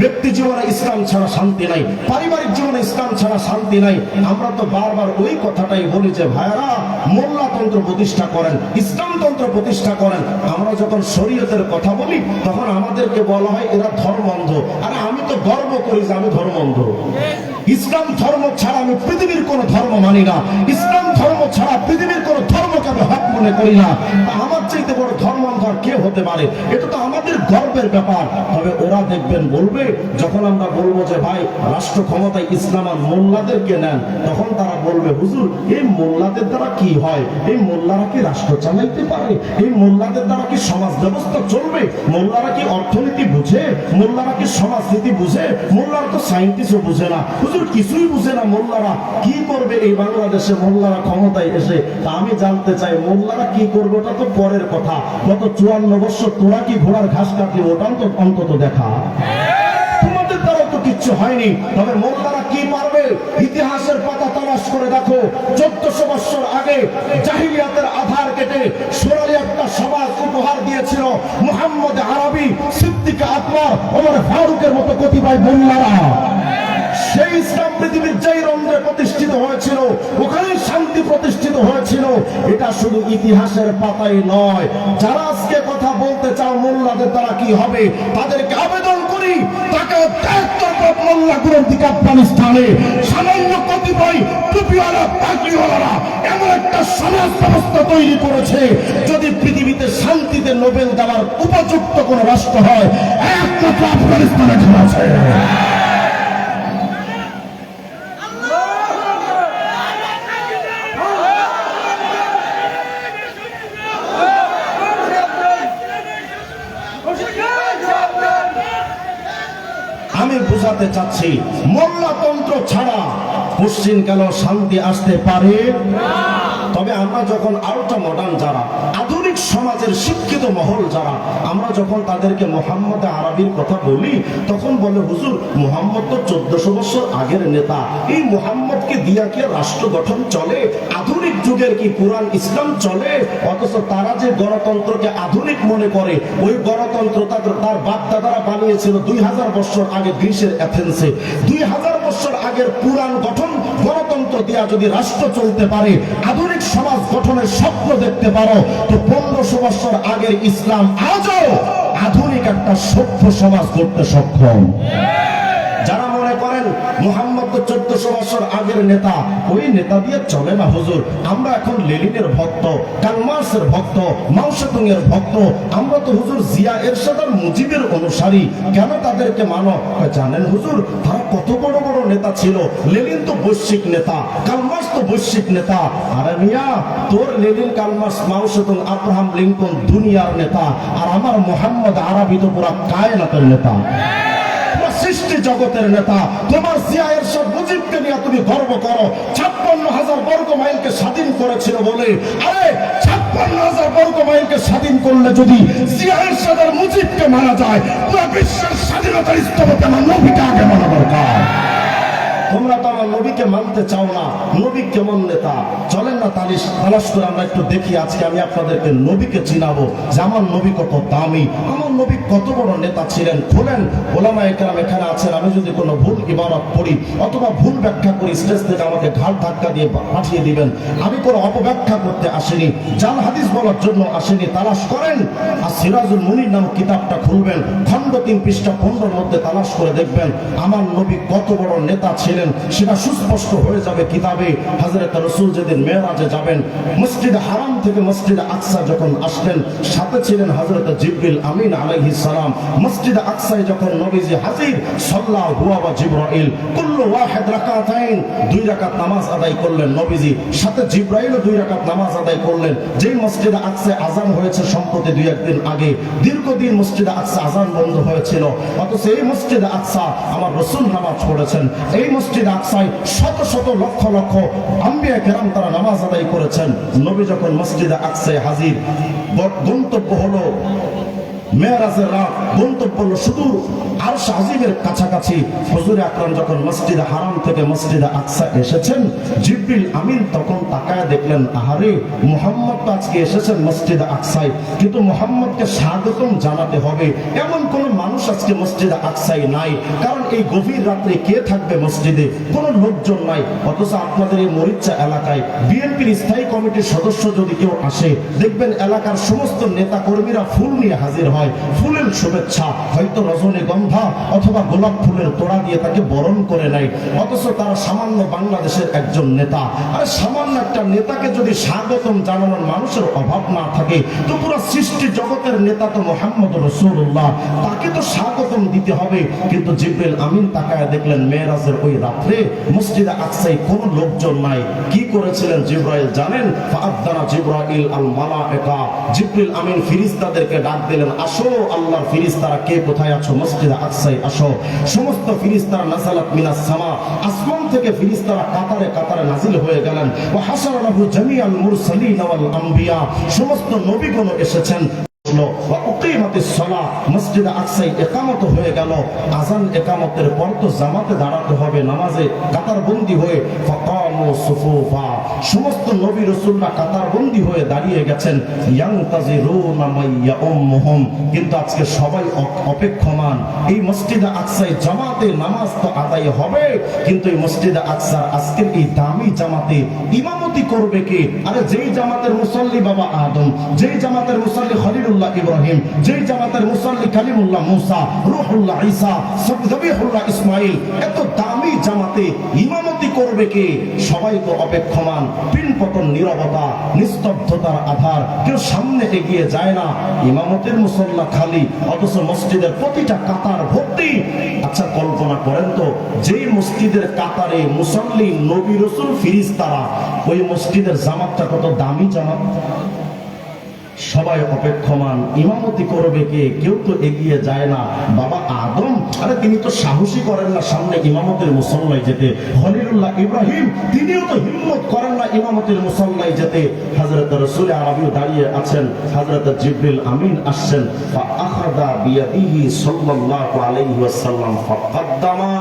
Speaker 3: ব্যক্তি জীবনে ইসলাম ছাড়া শান্তি নাই, পারিবারিক জীবনে ইসলাম ছাড়া শান্তি নাই। আমরা তো বারবার ওই কথাটাই বলি যে ভাইরা, মোল্লাতন্ত্র প্রতিষ্ঠা করেন, ইসলামতন্ত্র প্রতিষ্ঠা করেন। আমরা যখন শরীয়তের কথা বলি, তখন আমাদেরকে বলা হয় এরা ধর্মান্ধ। আরে আমি তো গর্ব করি যে আমি ধর্মান্ধ। ইসলাম ধর্ম ছাড়া আমি পৃথিবীর কোন ধর্ম মানি না। ইসলাম ধর্ম ছাড়া পৃথিবীর কোন ধর্মকে আমি হক মনে করি না। আমার চাইতে বড় ধর্মান্ধ কে হতে পারে? এটা তো আমাদের গর্বের ব্যাপার। তবে ওরা দেখবেন বলবে, যখন আমরা বলবো যে ভাই রাষ্ট্র ক্ষমতায় ইসলাম আর মোল্লাদেরকে নেন, তখন তারা বলবে, হুজুর এই মোল্লাদের দ্বারা কি হয়? এই মোল্লারা কি রাষ্ট্র চালাইতে পারে? এই মোল্লাদের দ্বারা কি সমাজ ব্যবস্থা চলবে? মোল্লারা কি অর্থনীতি বুঝে? মোল্লারা কি সমাজনীতি বুঝে? মোল্লারা তো সায়েন্টিস্টও বুঝে না, হুজুর কিছুই বুঝে না। মোল্লারা কি করবে এই বাংলাদেশে? মোল্লারা ক্ষমতায় এসে, তা আমি জানতে চাই মোল্লারা কি করবে? ওটা তো পরের কথা। গত 54 বছর তোরা কি ঘোড়ার ঘাস কাটলি? ওটা তো অন্তত দেখা। তোমাদের দ্বারা তো কিচ্ছু হয়নি। তবে মোল্লারা কি পারবে? ইতিহাসের পাতা তালাশ করে দেখো, 1400 বছর আগে জাহিলিয়াতের আধার কেটে সোনালী একটা সমাজ উপহার দিয়েছিল মুহাম্মদ আরবি, সিদ্দিক আকবর, ওমর ফারুকের মতো কতিপয় মোল্লারা। সেই ইসলাম পৃথিবীর যেই রন্ধ্রে প্রতিষ্ঠিত হয়েছিল, ওখানে শান্তি প্রতিষ্ঠিত হয়েছিল। এটা শুধু ইতিহাসের পাতাই নয়। যারা আজকে কথা বলতে চাও মোল্লাদের দ্বারা কি হবে, তাদেরকে আবেদন করি, তাকে মোল্লাগুলোর দিকে আফগানিস্তানে সামান্য কতিপয় টুপিওয়ালা পাগড়িওয়ালারা এমন একটা সমাজ ব্যবস্থা তৈরি করেছে, যদি পৃথিবীতে শান্তিতে নোবেল দেওয়ার উপযুক্ত কোন রাষ্ট্র হয়, একমাত্র আফগানিস্তানের জন্য আছে। আমি বুঝাতে চাচ্ছি, মোল্লাতন্ত্র ছাড়া পশ্চিমকাল শান্তি আসতে পারে। তবে আমরা যখন আরেকটা মডার্ন, যারা আধুনিক সমাজের শিক্ষিত মহল যারা, আমরা যখন তাদেরকে মোহাম্মদ আরবির কথা বলি, তখন বলে, হুজুর মোহাম্মদ তো 1400 বছর আগের নেতা, এই মোহাম্মদকে দিয়া কি রাষ্ট্র গঠন চলে? আধুনিক যুগের কি কোরআন ইসলাম চলে? অথচ তারা যে গণতন্ত্রকে আধুনিক মনে করে, ওই গণতন্ত্র তার বাপ দাদারা বানিয়েছিল 2000 বছর আগে গ্রিসের অ্যাথেন্সে। 2000 বছর আগে আগের পুরাণ গঠন গণতন্ত্র দিয়া যদি রাষ্ট্র চলতে পারে, আধুনিক সমাজ গঠনের স্বপ্ন দেখতে পারো, তো 1500 বছর আগের ইসলাম আজও আধুনিক একটা সভ্য সমাজ করতে সক্ষম। যারা মনে করেন মুহাম্মদ তো 1400 বছর আগের নেতা, ওই নেতা দিয়ে চলে না হুজুর, আমরা এখন লেনিনের ভক্ত, কার্ল মার্কসের ভক্ত, মাও সেতুং এর ভক্ত, আমরা তো হুজুর জিয়া এরশাদ আর মুজিবের অনুসারী, কেন তাদেরকে মানো? জানেন হুজুর, তারা কত বড় বড় নেতা ছিল। লেনিন তো বৈশ্বিক নেতা, কার্ল মার্কস তো বৈশ্বিক নেতা। আরে মিয়া, তোর লেনিন, কার্ল মার্কস, মাও সেতুং, আব্রাহাম লিঙ্কন দুনিয়ার নেতা, আর আমার মোহাম্মদ আরবি তো পুরা কায়নাতের নেতা, সৃষ্টি জগতের নেতা। তোমার জিয়া এরশাদ মুজিবকে নিয়ে তুমি গর্ব করো, 56,000 বর্গ মাইলকে স্বাধীন করেছিল বলে। আরে 56,000 বর্গ মাইলকে স্বাধীন করলে যদি জিয়া এরশাদ আর মুজিবকে মানা যায়, পুরো বিশ্বের স্বাধীনতার স্থপতি আমার নবীকে আগে মানা দরকার। তোমরা তো আমার নবীকে মানতে চাও না। নবী কেমন নেতা? চলেন না তালাশ করে আমরা একটু দেখি। আজকে আমি আপনাদেরকে নবীকে চিনাবো যে আমার নবী কত দামি, আমার নবী কত বড় নেতা ছিলেন। খোলেন, ওলামায়ে কেরাম এখানে আছেন, আমি যদি কোনো ভুল ইবারত পড়ি অথবা ভুল ব্যাখ্যা করি, স্টেজ থেকে আমাকে ঘাট ধাক্কা দিয়ে পাঠিয়ে দিবেন। আমি কোনো অপব্যাখ্যা করতে আসিনি, জাল হাদিস বলার জন্য আসিনি। তালাশ করেন, আর সিরাজুল মুনির নামক কিতাবটা খুলবেন, খণ্ড 3 পৃষ্ঠা 15 মধ্যে তালাশ করে দেখবেন আমার নবী কত বড় নেতা ছিলেন, সেটা সুস্পষ্ট হয়ে যাবে কিতাবে। হযরত রাসূল যেদিন মেরাজে যাবেন, মসজিদ হারাম থেকে মসজিদ আকসা যখন আসলেন, সাথে ছিলেন হযরত জিবরিল আমিন আলাইহিস সালাম। মসজিদ আকসায় যখন নবীজি হাজির, সাল্লাল্লাহু হুয়া ওয়া জিবরাইল কুল্লু ওয়াহিদ রাকাতাইন, 2 রাকাত নামাজ আদায় করলেন নবীজি, সাথে জিবরাইলও 2 রাকাত নামাজ আদায় করলেন। যেই মসজিদ আকসায় আযান হয়েছে সম্প্রতি 2-1 দিন আগে, দীর্ঘদিন মসজিদ আকসা আযান বন্ধ হয়েছিল, অথচ এই মসজিদ আকসা আমার রাসূল নামাজ পড়েছেন। এই মসজিদ আকসায় শত শত লক্ষ লক্ষ আম্বিয়া কেরাম তারা নামাজ আদায় করেছেন। নবী যখন মসজিদ আকসায় হাজির, গন্তব্য হলো মেরাজের রাত, গন্তব্য হলো সুদূর আরশ আজিমের কাছাকাছি। হুজুর আকরাম যখন মসজিদ হারাম থেকে মসজিদ আকসা এসেছেন, জিবরিল আমিন তখন তাকায় দেখলেন, আহারে মুহাম্মদ তো আজকে এসেছেন মসজিদ আকসায়, কিন্তু মুহাম্মদকে স্বাগতম জানাতে হবে এমন কোন মানুষ আজকে মসজিদ আকসায় নাই। কারণ এই গভীর রাত্রে কে থাকবে মসজিদে? কোনো লোকজন নাই। অথচ আপনাদের এই মরিচা এলাকায় বিএনপির স্থায়ী কমিটির সদস্য যদি কেউ আসে, দেখবেন এলাকার সমস্ত নেতা কর্মীরা ফুল নিয়ে হাজির হয়, ফুলের শুভেচ্ছা, হয়তো রজনীগন্ধা অথবা গোলাপ ফুলের তোড়া দিয়ে তাকে বরণ করে নেয়। অথচ তারা সামান্য বাংলাদেশের একজন নেতা। আর সামান্য একটা নেতাকে যদি স্বাগতম জানানোর মানুষের অভাব না থাকে, তো পুরো সৃষ্টি জগতের নেতা তো মুহাম্মদ রাসূলুল্লাহ, তাকে তো স্বাগতম দিতে হবে। কিন্তু জিবরিল আমিন তাকায় দেখলেন মেরাজের ওই রাত্রে মসজিদে আকসায় কোনো লোকজন নাই। কি করেছিলেন জিবরাইল জানেন? ফাআযানা জিবরাইল আল মালায়েকা, জিবরিল আমিন ফেরেশতাদেরকে ডাক দিলেন, আসো আল্লাহর ফেরেশতারা, কে কোথায় আছো? মসজিদে আকসায় আসো। সমস্ত ফেরেশতারা নাযালাত মিনাস সামা, আসমান থেকে ফেরেশতারা কাতারে কাতারে নাজিল হয়ে গেলেন। ওয়া হাসারা লাহু জামিআল মুরসালিন ওয়াল আম্বিয়া, সমস্ত নবীগণ এসেছেন। মসজিদে আকসায় ইকামত হয়ে গেল। আযান ইকামতের পর তো জামাতে দাঁড়াতে হবে, নামাজে কাতারবন্দি হয়ে ফাকামু সুফুফা, সমস্ত নবী রাসূলরা কাতারবন্দি হয়ে দাঁড়িয়ে গেছেন। ইয়ানতাজিরুনা মাইয়া উম্মুহুম, কিন্তু আজকে সবাই অপেক্ষমান। এই মসজিদে আকসায় জামাতে নামাজ তো আদায় হবে, কিন্তু এই মসজিদে আকসার আজকের এই দামি জামাতে ইমামতি করবে কে? আরে যেই জামাতের মুসল্লি বাবা আদম, যেই জামাতের মুসল্লি খলিলুল্লাহ ইব্রাহিম, যেই জামাতের মুসল্লি কালিমুল্লাহ মুসা, রূহুল্লাহ ঈসা, জবিহুল্লাহ ইসমাইল, এত দামি জামাতে ইমামতি করবে কে? সবাই তো অপেক্ষমান। পিনপতন নীরবতা, নিস্তব্ধতার আধার, কেউ সামনে এগিয়ে যায় না। ইমামতের মুসল্লা খালি, অথচ মসজিদের প্রতিটা কাতার ভর্তি। আচ্ছা কল্পনা করেন তো, যেই মসজিদের কাতারে মুসল্লি নবী রাসূল ফেরেশতারা, ওই মসজিদের জামাতটা কত দামি জামাত। সবাই অপেক্ষমান, ইমামতি করবে কে? কেউ তো এগিয়ে যায় না। বাবা আদম, আরে তিনি তো সাহসী করেন না সামনে ইমামতের মুসল্লায় যেতে। খলিলুল্লাহ ইব্রাহিম, তিনিও তো হিম্মত করেন না ইমামতের মুসল্লায় যেতে। হযরত রাসূল আরবিও দাঁড়িয়ে আছেন, হযরত জিবরিল আমিন আসছেন। ফা আখাযা বিয়াদিহি সাল্লাল্লাহু আলাইহি ওয়াসাল্লাম ফাকাদ্দামা,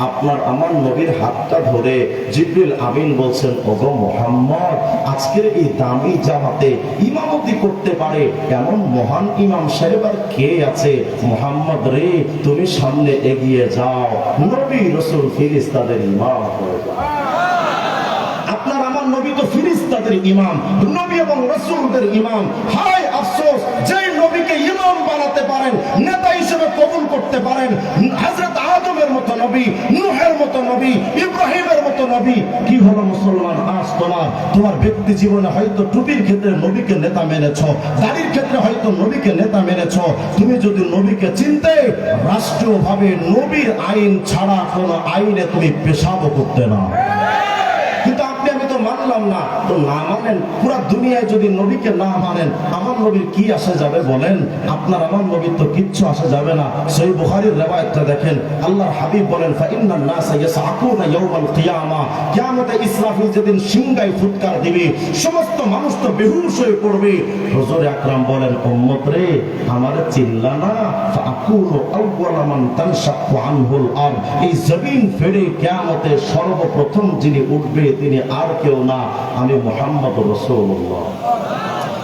Speaker 3: আপনার আমার নবীর হাতটা ধরে জিবরিল আমিন বলছেন, ওগো মুহাম্মদ, আজকের এই দামি জামাতে ইমামতি করতে পারে এমন মহান ইমাম সাহেব আর কে আছে? মুহাম্মদ রে, তুমি সামনে এগিয়ে যাও, নবী রাসূল ফেরেশতাদের ইমাম হয়ে যাও। আপনার আমার নবী তো ফেরেশতাদের ইমাম, নবী এবং রাসূলদের ইমাম। হায় আফসোস, যে নবীকে ইমাম বানাতে পারেন, নেতা হিসেবে কবুল করতে পারেন, হযরত আদমের মতো নবী, নূহের মতো নবী, ইব্রাহিমের মতো নবী, কি হলো মুসলমান আজ তোমার ব্যক্তি জীবনে হয়তো টুপির ক্ষেত্রে নবীকে নেতা মেনেছো, দাড়ির ক্ষেত্রে হয়তো নবীকে নেতা মেনেছো। তুমি যদি নবীকে চিনতে, রাষ্ট্রীয়ভাবে নবীর আইন ছাড়া কোনো আইনে তুমি পেশাব করতে না। কিন্তু আপনি আমি তো মানলাম না, তো না মানেন, পুরা দুনিয়ায় যদি নবীকে না মানেন, আমার নবীর কি আসা যাবে বলেন? আপনার আমার নবীর তো কিচ্ছু আসা যাবে না। সহিহ বুখারীর রিওয়ায়াতটা দেখেন, আল্লাহর হাবিব বলেন, ফাইন্নান নাস ইয়াসআকুনা ইয়াওমাল কিয়ামা, কিয়ামতে ইসরাফিল যেদিন সিংহায় ফুৎকার দিবে, সমস্ত মানুষ তো বেহুশ হয়ে পড়বে। হুজুর আকরাম বলেন, উম্মত রে, আমারে চিনলা না? ফাআকুনু আউওয়ালা মান তানশাক্কু আনহুল আরদ, এই জমিন ফেড়ে কিয়ামতে সর্বপ্রথম যিনি উঠবে তিনি আর কেউ না, আমি মুহাম্মদুর রাসূলুল্লাহ।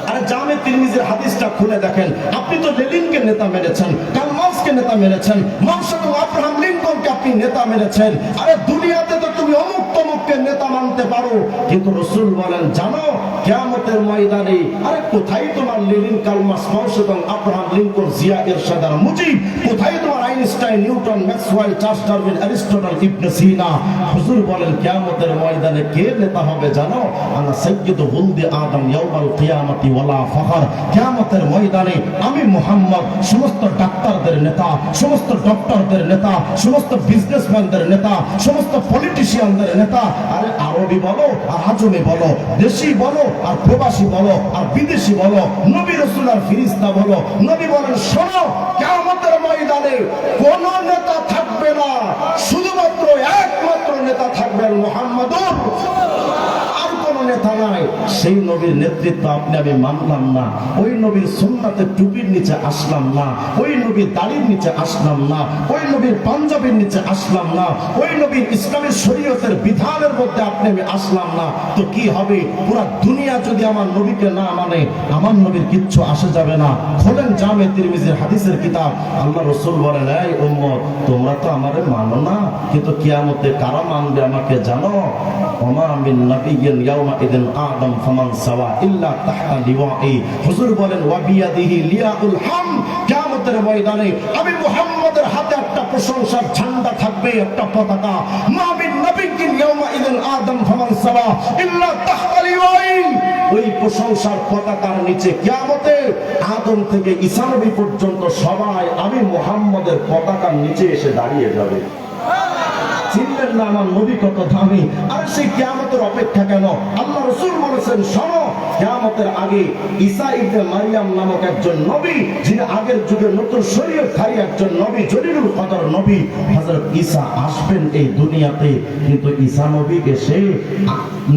Speaker 3: আরে জামে তিরমিজির হাদিসটা খুলে দেখেন, আপনি তো লেনিনকে নেতা মেনেছেন, কার্ল মার্ক্সকে নেতা মেনেছেন, মার্শাল আব্রাহাম লিঙ্কনকে আপনি নেতা মেনেছেন। আরে দুনিয়াতে তো তুমি অমুক তমুককে নেতা মানতে পারো, কিন্তু রাসূল বলেন, জানো কিয়ামতের ময়দানে আরে কোথায় তোমার Lenin, Karl Marx, Marshal Abraham Lincoln, Zia Ershad আর মুজিব? কোথায় তোমার Einstein, Newton, Maxwell, Charles Darwin, Aristotle, Ibn Sina? হুজুর বলেন, কিয়ামতের ময়দানে কে নেতা হবে জানো? আনা সাইয়্যিদু ওয়ালদি আদম ইয়াওমাল কিয়ামতি ওয়ালা ফখর, কিয়ামতের ময়দানে আমি মুহাম্মদ সমস্ত ডাক্তারদের নেতা, সমস্ত ডক্টরদের নেতা, সমস্ত বিজনেসম্যানদের নেতা, সমস্ত পলিটিশিয়ানদের নেতা। আরে আরবি বলো আর আজমি বলো, দেশি বলো আর প্রবাসী বলো আর বিদেশি বলো, নবী রাসূল আর ফেরেশতা বলো, নবী বলেন, শোনো, কিয়ামতের ময়দানে কোন নেতা থাকবে না, শুধুমাত্র একমাত্র নেতা থাকবেন মুহাম্মদুর, আর কোন নেতা নাই। সেই নবীর নেতৃত্ব আপনি আমি মানলাম না, ওই নবীর সুন্নাতের টুপির নিচে আসলাম না, ওই নবীর দাড়ির নিচে আসলাম না, ওই নবীর পাঞ্জাবির নিচে আসলাম না, ওই নবীর ইসলামের শরীয়তের বিধানের মধ্যে আপনি আমি আসলাম না, তো কি হবে? পুরা দুনিয়া যদি আমার নবীকে না মানে, আমার নবীর কিচ্ছু আসে যাবে না। খোলেন জামে তিরমিজির হাদিসের কিতাব, আল্লাহ রাসূল বলেন, এই উম্মত, তোমরা তো আমারে মানো না, কিন্তু কিয়ামতে কারা মানবে আমাকে জানো? ওমা মিন নাবিয়্যিন ইয়াওমা ইদিন আদম ফামান সাওয়া ইল্লা তাহতা লিওয়াই। হুজুর বলেন, ওয়া বিয়াদিহি লিয়াউল হাম, কিয়ামতের ময়দানে আমি মুহাম্মদের হাতে একটা প্রশংসার ঝান্ডা থাকবে, একটা পতাকা। মা মিন নাবিয়্যিন ইয়াওমা ইদিন আদম ফামান সাওয়া ইল্লা তাহতা লিওয়াই, ওই প্রশংসার পতাকার নিচে কিয়ামতে আদম থেকে ঈসা নবী পর্যন্ত সবাই আমি মুহাম্মদের পতাকার নিচে এসে দাঁড়িয়ে যাবে। চিনলেন না আমার নবী কত দামি? আর সেই কিয়ামতের অপেক্ষা কেন? আল্লাহ রাসূল বলেছেন, শোনো, কিয়ামতের আগে ঈসা ইবনে মারইয়াম নামক একজন নবী, যিনি আগের যুগে নতুন শরীয়তধারী একজন নবী, জলিলুল কদর নবী, হযরত ঈসা আসবেন এই দুনিয়াতে। কিন্তু ঈসা নবী এসে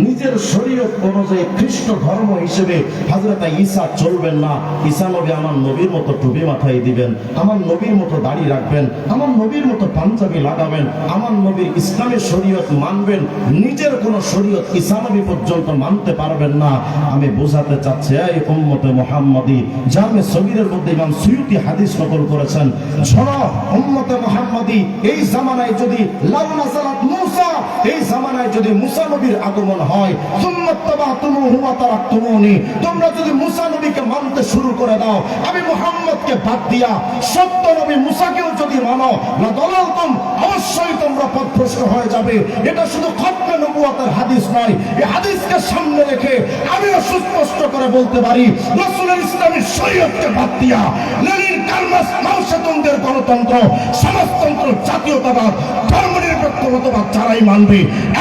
Speaker 3: নিজের শরীয়ত অনুযায়ী খ্রিস্ট ধর্ম হিসেবে হযরত ঈসা চলবেন না। ঈসা নবী আমার নবীর মতো টুপি মাথায় দিবেন, আমার নবীর মতো দাড়ি রাখবেন, আমার নবীর মতো পাঞ্জাবি লাগাবেন, আমার নবীর ইসলামের শরীয়ত মানবেন, নিজের কোন শরীয়ত ঈসা নবী পর্যন্ত মানতে পারবেন না। আমি বোঝাতে চাচ্ছি, এই উম্মতে মুহাম্মাদি, জামে সগীরের মধ্যে ইমাম সুয়ুতি হাদিস নকল করেছেন, শোনো উম্মতে মুহাম্মাদি, এই জামানায় যদি লাউ নাযালাত মূসা, এই জামানায় যদি মুসা নবীর আগমন হয়, সুম্মাত্তাবাতুমুহু ওয়া তারাকতুমুনি, তোমরা যদি মুসা নবীকে মানতে শুরু করে দাও, আমি মুহাম্মদকে বাদ দিয়া সত্য নবী মুসাকেও যদি মানো, না দলালতুম, অবশ্যই তোমরা পথভ্রষ্ট হয়ে যাবে। এটা শুধু খতমে নবুয়তের হাদিস নয়, এই হাদিসকে সামনে রেখে আমিও সুস্পষ্ট করে বলতে পারি, রাসূলের ইসলামের শরীয়তকে বাদ দিয়া লেনিন, কার্ল মার্ক্স, মাও সেতুংদের গণতন্ত্র, সমাজতন্ত্র, জাতীয়তাবাদ, ধর্মনিরপেক্ষতাবাদ যারাই মানবে,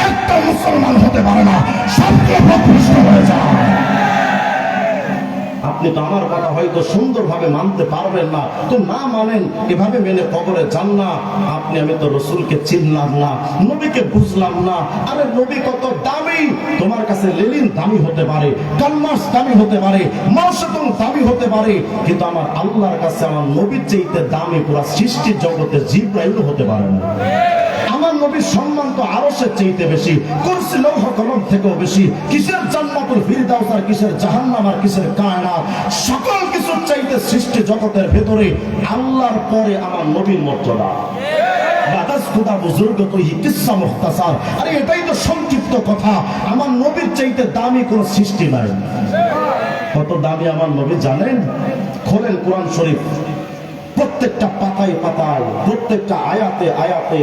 Speaker 3: একটা মুসলমান হতে পারে না, সবকে পথভ্রষ্ট হয়ে যায়। আপনি তো আমার কথা হয়তো সুন্দরভাবে মানতে পারবেন না, তো না মানেন, এভাবে মেনে কবরে যান না। আপনি আমি তো রাসূলকে চিনলাম না, নবীকে বুঝলাম না। আরে নবী কত দামি! তোমার কাছে লেনিন দামি হতে পারে, কার্ল মার্ক্স দামি হতে পারে, মাও সেতুং দামি হতে পারে, কিন্তু আমার আল্লাহর কাছে আমার নবীর চাইতে দামি পুরা সৃষ্টি জগতে জিবরাইল হতে পারে না। আমার নবীর সম্মান তো আরশের চাইতে বেশি, কুরসি লৌহ কলম থেকেও বেশি। কিসের জান্নাতুল ফিরদাউস আর কিসের জাহান্নাম আর কিসের কায়নাত, সকল কিছুর চাইতে সৃষ্টি জগতের ভেতরে আল্লাহর পরে আমার নবীর মর্যাদা। আরে এটাই তো সংক্ষিপ্ত কথা। আমার নবীর চাইতে দামি কোন সৃষ্টি নাই। কত দামি আমার নবী জানেন? খোলেন কোরআন শরীফ, প্রত্যেকটা পাতায় পাতায়, প্রত্যেকটা আয়াতে আয়াতে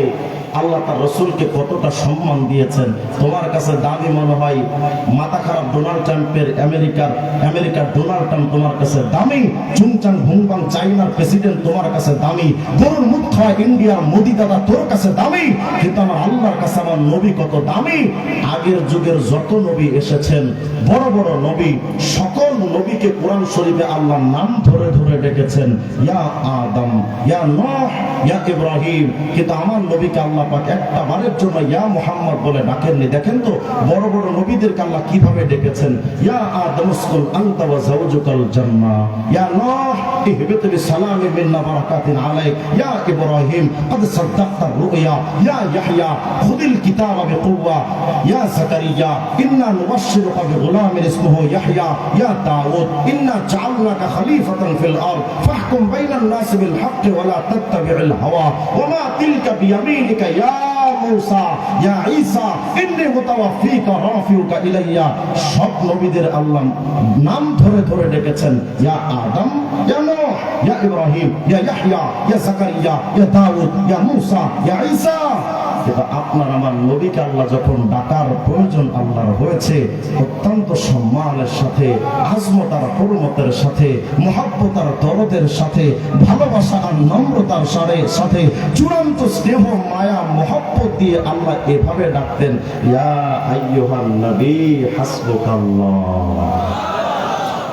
Speaker 3: আল্লাহ তার রসুলকে কতটা সম্মান দিয়েছেন। তোমার কাছে দামি মনে হয় মাথা খারাপ ডোনাল্ড ট্রাম্পের আমেরিকার ডোনাল্ড ট্রাম্প তোমার কাছে দামি, চুংচাং হুংবাং চাইনার প্রেসিডেন্ট তোমার কাছে দামি, গরুর মুখ খাওয়া ইন্ডিয়ার মোদি দাদা তোর কাছে দামি, কিন্তু আমার আল্লাহর কাছে আমার নবী কত দামি। আগের যুগের যত নবী এসেছেন, বড় বড় নবী, সকল নবীকে কোরআন শরীফে আল্লাহর নাম ধরে ধরে ডেকেছেন, ইয়া আদম, ইয়া নূহ, ইয়া ইব্রাহিম, কিন্তু আমার নবীকে আল্লাহ পাক একটা বারের জন্য ইয়া মুহাম্মদ বলে ডাকেননি। দেখেন তো বড় বড় নবীদেরকে আল্লাহ কিভাবে ডেকেছেন, ইয়া আদম উসকুন আনতা ওয়া যাওজুকাল জান্নাহ, ইয়া নূহ ইহবিত বিসালামি মিন্না বারাকাতিন আলাইক, ইয়া ইব্রাহিম قد صدقت الرؤيا, ইয়া ইয়াহইয়া খুযিল কিতাবা বিকুওয়া, ইয়া যাকারিয়া ইন্না নুবাশশিরুকা বিগুলামিন ইসমুহু ইয়াহইয়া, ইয়া দাউদ ইন্না জাআলনাকা খলিফাতান ফিল আরদ ফাহকুম বাইনান নাসি বিল হাক্কি ওয়া লা তাত্তাবি'ল হাওয়া ওয়া মা তিলকা বিয়ামিনিকা ইয়া মূসা, ইয়া ঈসা ইন্নী মুতাওয়াফফিকা রাফিউকা ইলাইয়া। সব নবীদের আল্লাহ নাম ধরে ধরে ডেকেছেন, ইয়া আদম, ইয়া নূহ, ইয়া ইব্রাহিম, ইয়া ইয়াহইয়া, ইয়া যাকারিয়া, ইয়া দাউদ, ইয়া মূসা, ইয়া ঈসা। কিন্তু আপনার আমার নবীকে আল্লাহ যখন ডাকার প্রয়োজন আল্লাহর হয়েছে, অত্যন্ত সম্মানের সাথে, আজমত আর হুরমতের সাথে, মহব্বত আর দরদের সাথে, ভালোবাসা আর নম্রতার সাথে, চূড়ান্ত স্নেহ মায়া মহব্বত দিয়ে আল্লাহ এভাবে ডাকতেন, ইয়া আইয়ুহান নবী হাসবুকাল্লাহ,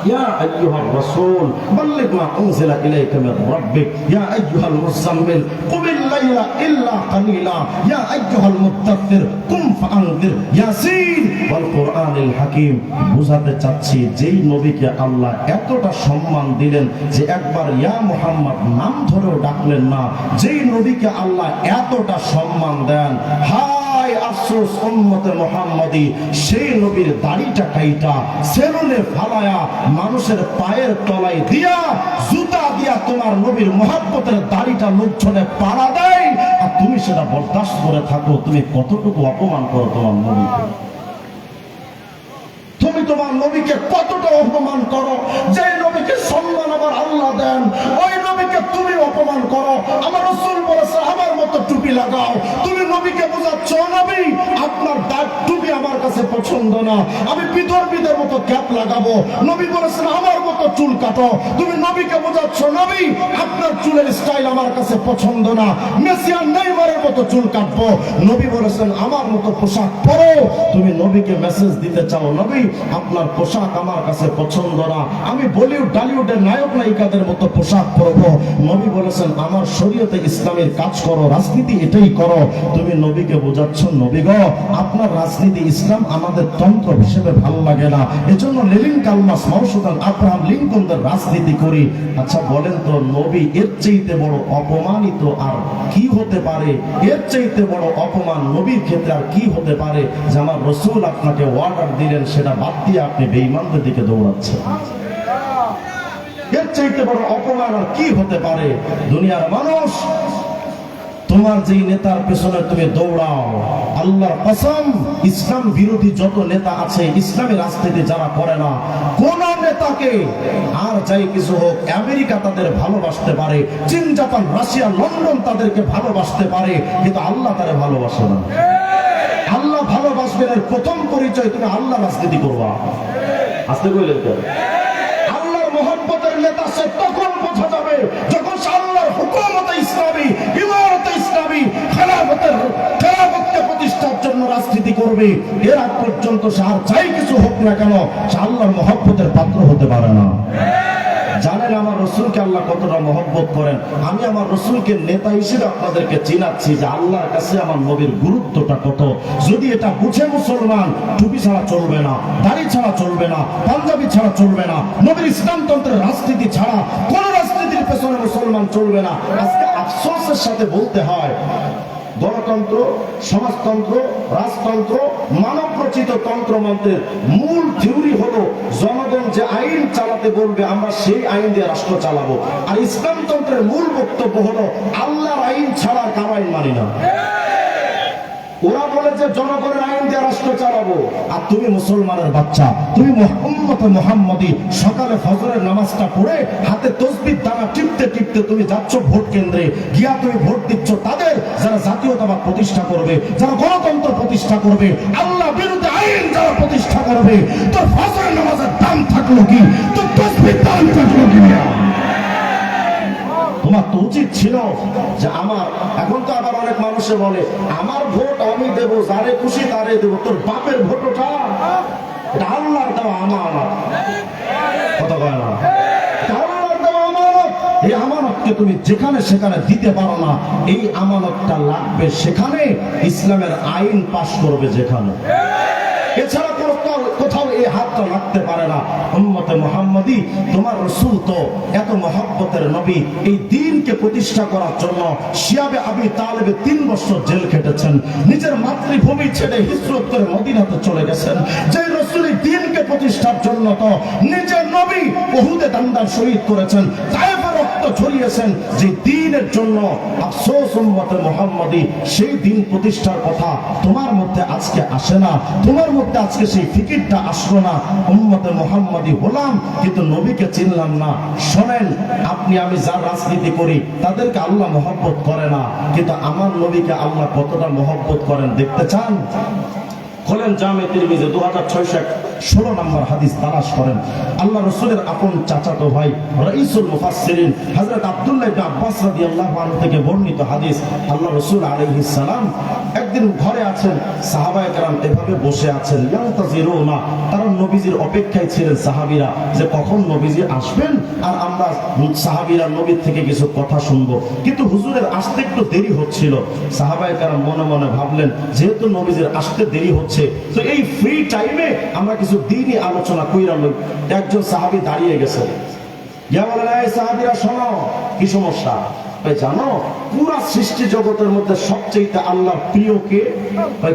Speaker 3: ইয়া আইয়ুহার রাসূল বাল্লিগ মা উনজিলা ইলাইকা মির রাব্বিক, ইয়া আইয়ুহাল মুযাম্মিল কুমিল লাইলা ইল্লা কালিলা, ইয়া আইয়ুহাল মুদ্দাথির কুম ফাআনজির, ইয়াসিন ওয়াল কুরআনিল হাকীম। বুঝাতে চাচ্ছি যেই নবীকে আল্লাহ এতটা সম্মান দিলেন যে একবার ইয়া মুহাম্মদ নাম ধরেও ডাকলেন না, যেই নবীকে আল্লাহ এতটা সম্মান দেন, হায় আফসোস উম্মতে মুহাম্মাদি, সেই নবীর দাড়িটা কাইটা সেলুনে ফালায়া মানুষের পায়ের তলায় দিয়া জুতা দিয়া তোমার নবীর মহব্বতের দাড়িটা লোকজনে পাড়া দেয়, আর তুমি সেটা বরদাস্ত করে থাকো। তুমি কতটুকু অপমান করো তোমার নবীকে, তুমি তোমার নবীকে কতটা অপমান করো। যে নবীকে সম্মান আমার আল্লাহ দেন, ওই নবীকে তুমি অপমান করো। আমার রাসূল বলেছে আমার মতো টুপি লাগাও। তুমি নবীকে বোঝাচ্ছ নবী আপনার দাঁত টুপি আমার কাছে পছন্দ না, আমি বিধর্মীদের মতো ক্যাপ লাগাবো। নবী বলেছেন আমার মতো চুল কাটো। তুমি নবীকে বোঝাচ্ছ নবী আপনার চুলের স্টাইল আমার কাছে পছন্দ না, মেসি আর নেইমারের মতো চুল কাটবো। নবী বলেছেন আমার মতো পোশাক পরো। তুমি নবীকে মেসেজ দিতে চাও নবী আপনার পোশাক আমার কাছে পছন্দ না, আমি বলিউড টলিউডের নায়ক নায়িকাদের মতো পোশাক পরবো। নবী বলেছেন আমার শরীয়তে ইসলামের কাজ করো, রাজনীতি এটাই করো। তুমি নবীকে বোঝাচ্ছ নবী গো আপনার রাজনীতি ইসলাম আমাদের তন্ত্র হিসেবে ভালো লাগে না, এজন্য লেনিন কালমাস মাওসুদান আব্রাহাম লিঙ্কনদের রাজনীতি করি। আচ্ছা বলেন তো নবী এর চাইতে বড় অপমানিত আর কি হতে পারে? এর চাইতে বড় অপমান নবীর ক্ষেত্রে আর কি হতে পারে যে আমার রাসূল আপনাকে অর্ডার দিলেন সেটা বাদ দিয়ে আপনি বেঈমানদের দিকে দৌড়াচ্ছেন? এর চাইতে বড় অপমান আর কি হতে পারে? দুনিয়ার মানুষ তোমার যেই নেতার পেছনে তুমি দৌড়াও, আল্লাহর কসম ইসলাম বিরোধী যত নেতা আছে, ইসলামী রাজনীতি যারা করে না, কোন নেতাকে আর যাই কিছু হোক আমেরিকা তাদের ভালোবাসতে পারে, চীন জাপান রাশিয়া লন্ডন তাদেরকে ভালোবাসতে পারে, কিন্তু আল্লাহ তারে ভালোবাসে না। আল্লাহ ভালোবাসবেন এর প্রথম পরিচয় তুমি আল্লাহ রাজনীতি করবা। আসতে কইলেন কেন? আল্লাহর মহব্বতের নেতা সে তখন বোঝা যাবে যখন আল্লাহর হুকুমতে ইসলামী, ইমারতে ইসলামী, খেলাফতকে প্রতিষ্ঠার জন্য রাজনীতি করবে। এর আগ পর্যন্ত সে আর যাই কিছু হোক না কেন সে আল্লাহর মহব্বতের পাত্র হতে পারে না। জানেন আমার রাসূলকে আল্লাহ কতটা মহব্বত করেন। আমি আমার রাসূলকে নেতা হিসেবে আপনাদেরকে চিনাচ্ছি যে আল্লাহর কাছে আমার নবীর গুরুত্বটা কত। যদি এটা বুঝে মুসলমান, টুপি ছাড়া চলবে না, দাড়ি ছাড়া চলবে না, পাঞ্জাবি ছাড়া চলবে না, নবীর ইসলামতন্ত্রের রাজনীতি ছাড়া কোন রাজনীতির পেছনে মুসলমান চলবে না। আজকে আফসোসের সাথে বলতে হয় গণতন্ত্র, সমাজতন্ত্র, রাজতন্ত্র, মানব রচিত তন্ত্রমন্ত্রের মূল থিওরি হলো জনগণ যে আইন চালাতে বলবে আমরা সেই আইন দিয়ে রাষ্ট্র চালাবো। আর ইসলামতন্ত্রের মূল বক্তব্য হলো আল্লাহর আইন ছাড়া কারো আইন মানি না। ওরা বলে যে জনগণের আইন দিয়ে রাষ্ট্র চালাবো, আর তুমি মুসলমানের বাচ্চা, তুমি উম্মতে মুহাম্মাদি সকালে ফজরের নামাজটা পড়ে হাতে তসবিহ দানা টিপতে টিপতে তুমি যাচ্ছ ভোট কেন্দ্রে, গিয়া তুমি ভোট দিচ্ছ তাদের যারা জাতীয়তাবাদ প্রতিষ্ঠা করবে, যারা গণতন্ত্র প্রতিষ্ঠা করবে, আল্লাহ বিরুদ্ধে আইন যারা প্রতিষ্ঠা করবে। তোর ফজরের নামাজের দাম থাকলো কি, তোর তসবিহ দাম থাকলো কি? তোমার তো উচিত ছিল যে আমার, এখন তো আবার অনেক মানুষে বলে আমার ভোট আমি দেব, যারে খুশি তারে দেব। তোর বাপের ভোট ওটা, এটা আল্লাহর দেওয়া আমানত। কথা কয় না, আল্লাহর দেওয়া আমানত। এই আমানতকে তুমি যেখানে সেখানে দিতে পারো না। এই আমানতটা লাগবে সেখানে ইসলামের আইন পাশ করবে যেখানে, এছাড়া কোথাও এই হাতটা লাগতে পারে না। উম্মতে মুহাম্মাদি, তোমার রাসূল তো এত মহব্বতের নবী, এই দ্বীনকে প্রতিষ্ঠা করার জন্য শিয়াবে আবি তালেবে 3 বছর জেল খেটেছেন, নিজের মাতৃভূমি ছেড়ে হিজরত করে মদিনাতে চলে গেছেন। যে রাসূল এই দ্বীনকে প্রতিষ্ঠার জন্য তো নিজের নবী উহুদে দান্দার শহীদ করেছেন, তায়েফে রক্ত ঝরিয়েছেন, যে দ্বীনের জন্য আফসোস উম্মতে মুহাম্মাদি, সেই দ্বীন প্রতিষ্ঠার কথা তোমার মধ্যে আজকে আসে না, তোমার মধ্যে আজকে সেই ফিকিরটা আসলো না। উম্মতে মুহাম্মাদি হলাম কিন্তু নবীকে চিনলাম না। শোনেন, আপনি আমি যার রাজনীতি করি তাদেরকে আল্লাহ মহব্বত করে না, কিন্তু আমার নবীকে আল্লাহ কতটা মহব্বত করেন দেখতে চান? খোলেন জামে তিরমিজি 2616 নম্বর হাদিস তালাশ করেন। আল্লাহ রাসূলের আপন চাচাতো ভাই রাইসুল মুফাসসিরিন হযরত আব্দুল্লাহ ইবনে আব্বাস রাদিয়াল্লাহু আনহু থেকে বর্ণিত হাদিস, আল্লাহ রাসূল আলাইহিস সালাম একদিন ঘরে আছেন, সাহাবায়ে কেরাম এভাবে বসে আছেন, ইয়ান্তাজিরুনা, তারা নবীজির অপেক্ষায় ছিলেন সাহাবীরা, যে কখন নবীজি আসবেন আর আমরা সাহাবীরা নবীর থেকে কিছু কথা শুনবো। কিন্তু হুজুরের আসতে একটু দেরি হচ্ছিল। সাহাবায়ে কেরাম মনে মনে ভাবলেন, যেহেতু নবীজির আসতে দেরি হচ্ছে, তো এই ফ্রি টাইমে আমরা কিছু দ্বীনি আলোচনা কইরা লই। একজন সাহাবী দাঁড়িয়ে গেছে, ইয়া বলেন, এই সাহাবীরা শোনো, কি সমস্যা? জানো পুরা সৃষ্টি জগতের মধ্যে সবচেয়ে আল্লাহর প্রিয় কে?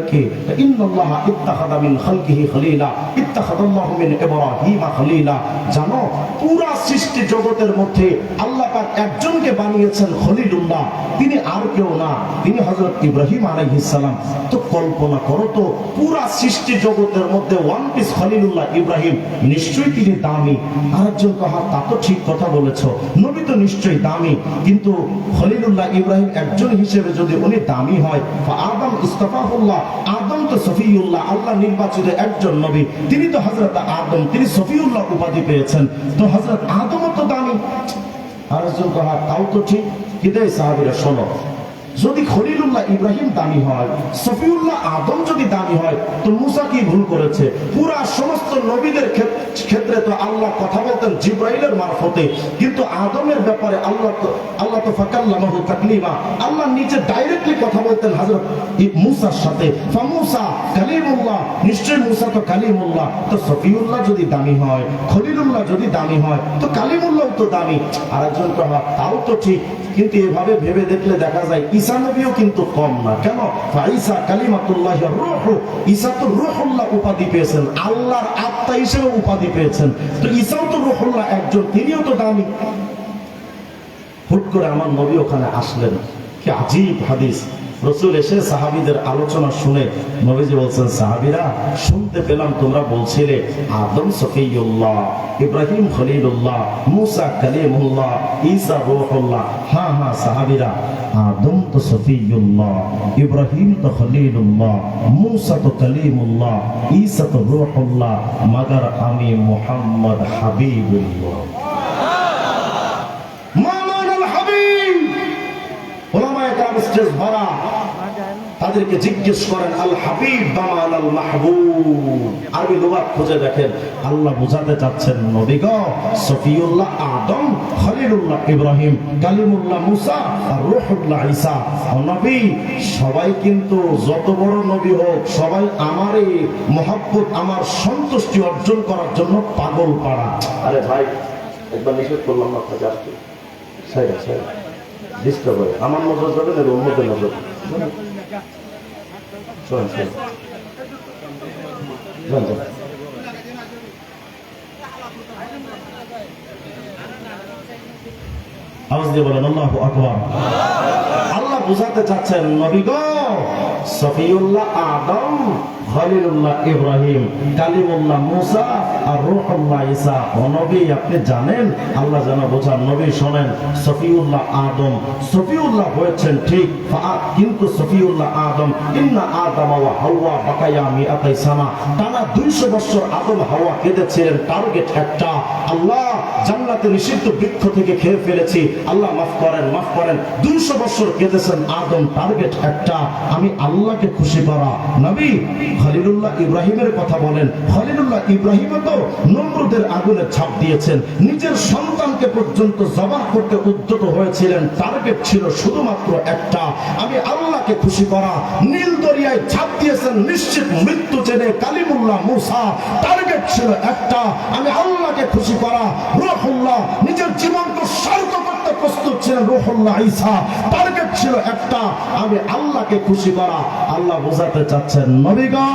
Speaker 3: কে? ইন্নাল্লাহা ইত্তাখাযা মিন খালকিহি খলিলা, ইত্তাখাযাল্লাহু মিন ইব্রাহিমা খলিলা। জানো পুরা সৃষ্টি জগতের মধ্যে আল্লাহ পাক একজনকে বানিয়েছেন খলিলুল্লাহ, তিনি আর কেউ না, তিনি হযরত ইব্রাহিম আলাইহিস সালাম। তো কল্পনা করো তো, পুরা সৃষ্টি জগতের মধ্যে ওয়ান পিস খলিলুল্লাহ ইব্রাহিম, নিশ্চয়ই তিনি দামি। আরেকজন কহা, তা তো ঠিক কথা বলেছো, নবী তো নিশ্চয়ই দামি, কিন্তু খলিলুল্লাহ ইব্রাহিম একজন হিসেবে যদি উনি দামি হয়, আদম ইস্তাফাহুল্লাহ, আদম তো সফিউল্লাহ, আল্লাহ নির্বাচিত একজন নবী, তিনি তো হযরত আদম, তিনি সফিউল্লাহ উপাধি পেয়েছেন, তো হযরত আদমও তো দামি। আরেকজন কহা, তাও তো ঠিক, কিন্তু এই সাহাবীরা শোনো, যদি খলিলুল্লাহ ইব্রাহিম দামি হয়, সফিউল্লাহ আদম যদি দামি হয়, তো মুসা কি ভুল করেছে? পুরা সমস্ত নবীদের ক্ষেত্রে তো আল্লাহ কথা বলতেন জিব্রাইলের মারফতে, কিন্তু আদমের ব্যাপারে আল্লাহ তো ফাকাল্লামাহু তাকলিমা, আল্লাহ নিজে ডাইরেক্টলি কথা বলতেন হযরত মুসার সাথে। ফামুসা কালিমুল্লাহ, নিশ্চয় মুসা তো কালিমুল্লাহ। তো সফিউল্লাহ যদি দামি হয়, খলিলুল্লাহ যদি দামি হয়, তো কালিমুল্লাহ তো দামি। আরেকজন কহা, তাও তো ঠিক, কিন্তু এভাবে ভেবে দেখলে দেখা যায় ঈসা নবীও কিন্তু কম না। কেন? ঈসা কালিমাতুল্লাহ রূহ, ঈসা তো রূহুল্লাহ উপাধি পেয়েছেন, আল্লাহর আত্মা হিসেবে উপাধি পেয়েছেন, তো ঈসাও তো রূহুল্লাহ একজন, তিনিও তো দামি। হুট করে আমার নবী ওখানে আসলেন, কি আজীব হাদিস। রাসূল এসে সাহাবীদের আলোচনা শুনে নবীজি বলছেন, সাহাবীরা শুনতে পেলাম তোমরা বলছিলে আদম সফিউল্লাহ, ইব্রাহিম খলিলুল্লাহ, মুসা কালিমুল্লাহ, ঈসা রূহুল্লাহ। হ্যাঁ হ্যাঁ সাহাবীরা, আদম তো সফিউল্লাহ, ইব্রাহিম তো খলিলুল্লাহ, মুসা তো কালিমুল্লাহ, ঈসা তো রূহুল্লাহ, মগর আমি মুহাম্মদ হাবিবুল্লাহ। তাদেরকে জিজ্ঞেস করেন, আল হাবিব বামান আল মাহবুব, আরবি লুগাত খুঁজে দেখেন। আল্লাহ বুঝাতে চাচ্ছেন, নবী গো, সফিউল্লাহ আদম, খলিলুল্লাহ ইব্রাহিম, কালিমুল্লাহ মুসা আর রূহুল্লাহ ঈসা। নবী সবাই কিন্তু যত বড় নবী হোক, সবাই আমারই মহব্বত, আমার সন্তুষ্টি অর্জন করার জন্য পাগল পাড়া। আরে ভাই, একবার নিষেধ করলাম না আপনাকে, আসতে ডিস্টার্ব হয়, আমার নজর যাবেন এর অন্যদের নজর। চলেন, চলেন। যান, যান। আওয়াজ দিয়ে বলেন আল্লাহু আকবার। আল্লাহ বুঝাতে চাচ্ছেন নবী গো, সফিউল্লাহ আদম, খলিলুল্লাহ ইব্রাহিম, কালিমুল্লাহ মুসা আর রূহুল্লাহ ঈসা। ও নবী আপনি জানেন, আল্লাহ যেন বোঝান, নবী শোনেন, সফিউল্লাহ আদম, সফিউল্লাহ হয়েছেন ঠিক, কিন্তু সফিউল্লাহ আদম, ইন্না আদম ওয়া হাওয়া বাকায়া মিআতাই সানা, টানা 200 বছর আদম হাওয়া কেঁদেছিলেন, টার্গেট একটা, আল্লাহ জান্নাতে নিষিদ্ধ বৃক্ষ থেকে খেয়ে ফেলেছি, আল্লাহ মাফ করেন, মাফ করেন। 200 বছর কেঁদেছেন আদম, টার্গেট একটা, আমি আল্লাহকে খুশি করা। নবী খলিলুল্লাহ ইব্রাহিমের কথা বলেন, খলিলুল্লাহ ইব্রাহিম তো নমরুদের আগুনে ঝাঁপ দিয়েছেন, নিজের সন্তানকে পর্যন্ত জবাহ করতে উদ্যত হয়েছিলেন, টার্গেট ছিল শুধুমাত্র একটা, আমি আল্লাহকে খুশি করা। নীল দরিয়ায় ঝাঁপ দিয়েছেন নিশ্চিত মৃত্যু জেনে কালিমুল্লাহ মুসা, টার্গেট ছিল একটা, আমি আল্লাহকে খুশি করা। রূহুল্লাহ নিজের জীবনকে উৎসর্গ করতে প্রস্তুত ছিলেন, রূহুল্লাহ ঈসা, টার্গেট ছিল একটা, আমি আল্লাহকে খুশি করা। আল্লাহ বোঝাতে চাচ্ছেন নবী গো,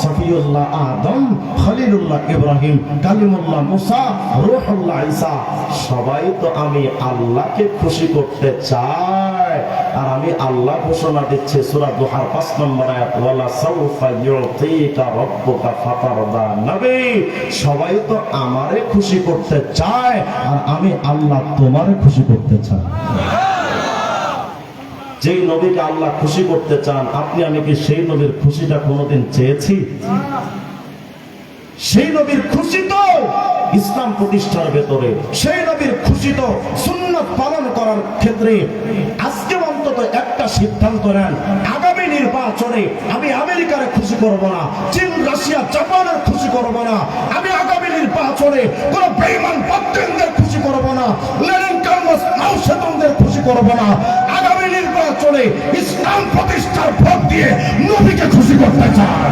Speaker 3: সফিউল্লাহ আদম, খলিলুল্লাহ ইব্রাহিম, কালিমুল্লাহ মুসা, রূহুল্লাহ ঈসা, সবাই তো আমি আল্লাহকে খুশি করতে চাই। আর আমি আল্লাহ ঘোষণা দিচ্ছি সূরা দুহার 5 নম্বর আয়াত, ওয়ালা সাউফা ইউতিকা রাব্বুকা ফাতারদা। নবী সবাই তো আমারে খুশি করতে চায়, আর আমি আল্লাহ তোমারে খুশি করতে চাই। যেই নবীকে আল্লাহ খুশি করতে চান, আপনি আমি কি সেই নবীর খুশিটা কোনোদিন চেয়েছি? সেই নবীর খুশি তো ইসলাম প্রতিষ্ঠার ভেতরে, সেই নবীর খুশি তো সুন্নাত পালন করার ক্ষেত্রে। আজকে অন্তত একটা সিদ্ধান্ত নেন, আগামী নির্বাচনে আমি আমেরিকার খুশি করব না, চীন, রাশিয়া, জাপানের খুশি করব না, আমি আগামী নির্বাচনে কোন বেঈমান পত্তনদের খুশি করব না, লেনিন, কার্মাস, মাও সেতুংদের খুশি করব না। আগামী নির্বাচনে ইসলাম প্রতিষ্ঠার ভোট দিয়ে নবীকে খুশি করতে চাই।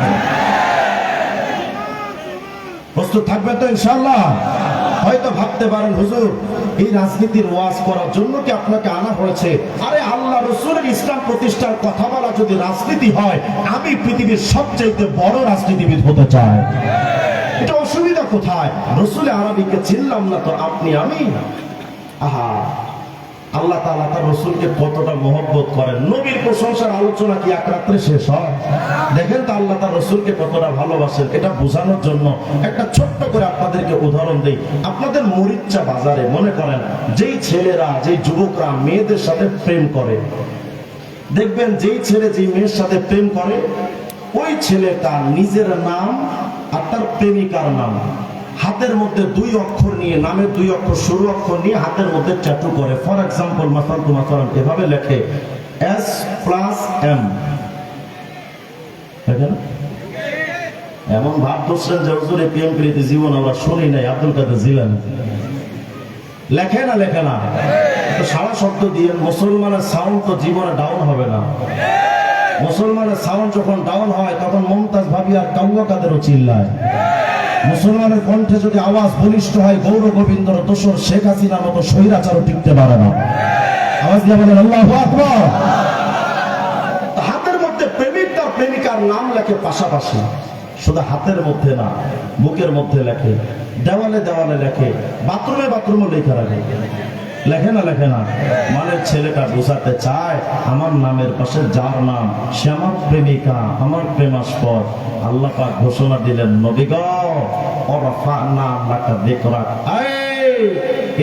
Speaker 3: প্রস্তুত থাকবেন তো ইনশাআল্লাহ? হয়তো ভাবতে পারেন হুজুর, এই রাজনীতির ওয়াজ করার জন্য কি আপনাকে আনা হয়েছে? আরে আল্লাহ রাসূলের ইসলাম প্রতিষ্ঠার কথা বলা যদি রাজনীতি হয়, আমি পৃথিবীর সবচেয়ে বড় রাজনীতিবিদ হতে চাই। এটা অসুবিধা কোথায়? রাসূল আরবিকে চিনলাম না তো আপনি আমি? আহা, আল্লাহ তাআলা তার রাসূলকে কতটা মহব্বত করেন। নবীর প্রশংসার আলোচনা কি এক রাত্রে শেষ হয়? দেখেন তো আল্লাহ তার রাসূলকে কতটা ভালোবাসেন। এটা বোঝানোর জন্য একটা ছোট্ট করে আপনাদেরকে উদাহরণ দেই। আপনাদের মরিচ্চা বাজারে মনে করেন যেই ছেলেরা, যেই যুবকরা মেয়েদের সাথে প্রেম করে, দেখবেন যেই ছেলে যেই মেয়ের সাথে প্রেম করে, ওই ছেলেটা নিজের নাম আর তার প্রেমিকার নাম হাতের মধ্যে 2 অক্ষর নিয়ে, নামের 2 অক্ষর শুরু অক্ষর নিয়ে হাতের মধ্যে ট্যাটু করে। ফর এক্সাম্পল, মাসাল এভাবে লেখে S+M। এমন ভাব ধরছেন যে হুজুরে প্রেম প্রীতি জীবন আমরা শুনি নাই, আব্দুল কাদের জিলানী লেখে না, লেখে না তো সারা শব্দ দিয়ে। মুসলমানের সাউন্ড তো জীবনে ডাউন হবে না। মুসলমানের সাউন্ড যখন ডাউন হয় তখন মুমতাজ ভাবি আর কাউয়া কাদেরও চিল্লায়। মুসলমানের কণ্ঠে যদি আওয়াজ বলিষ্ঠ হয়, গৌর গোবিন্দর দোসর শেখ হাসিনার মতো স্বৈরাচারও টিকতে পারে না। আওয়াজ দিয়ে বলেন আল্লাহু আকবার। হাতের মধ্যে প্রেমিক তার প্রেমিকার নাম লেখে পাশাপাশি, শুধু হাতের মধ্যে না, বুকের মধ্যে লেখে, দেওয়ালে দেওয়ালে লেখে, বাথরুমে বাথরুমে লেখা রাখে। লেখে না, লেখে না, মানে ছেলেটা বোঝাতে চায় আমার নামের পাশে যার নাম সে আমার প্রেমিকা, আমার প্রেমাস্পদ। আল্লাহ পাক ঘোষণা দিলেন নবী গো, ওয়ারাফা'না লাকা যিকরাক,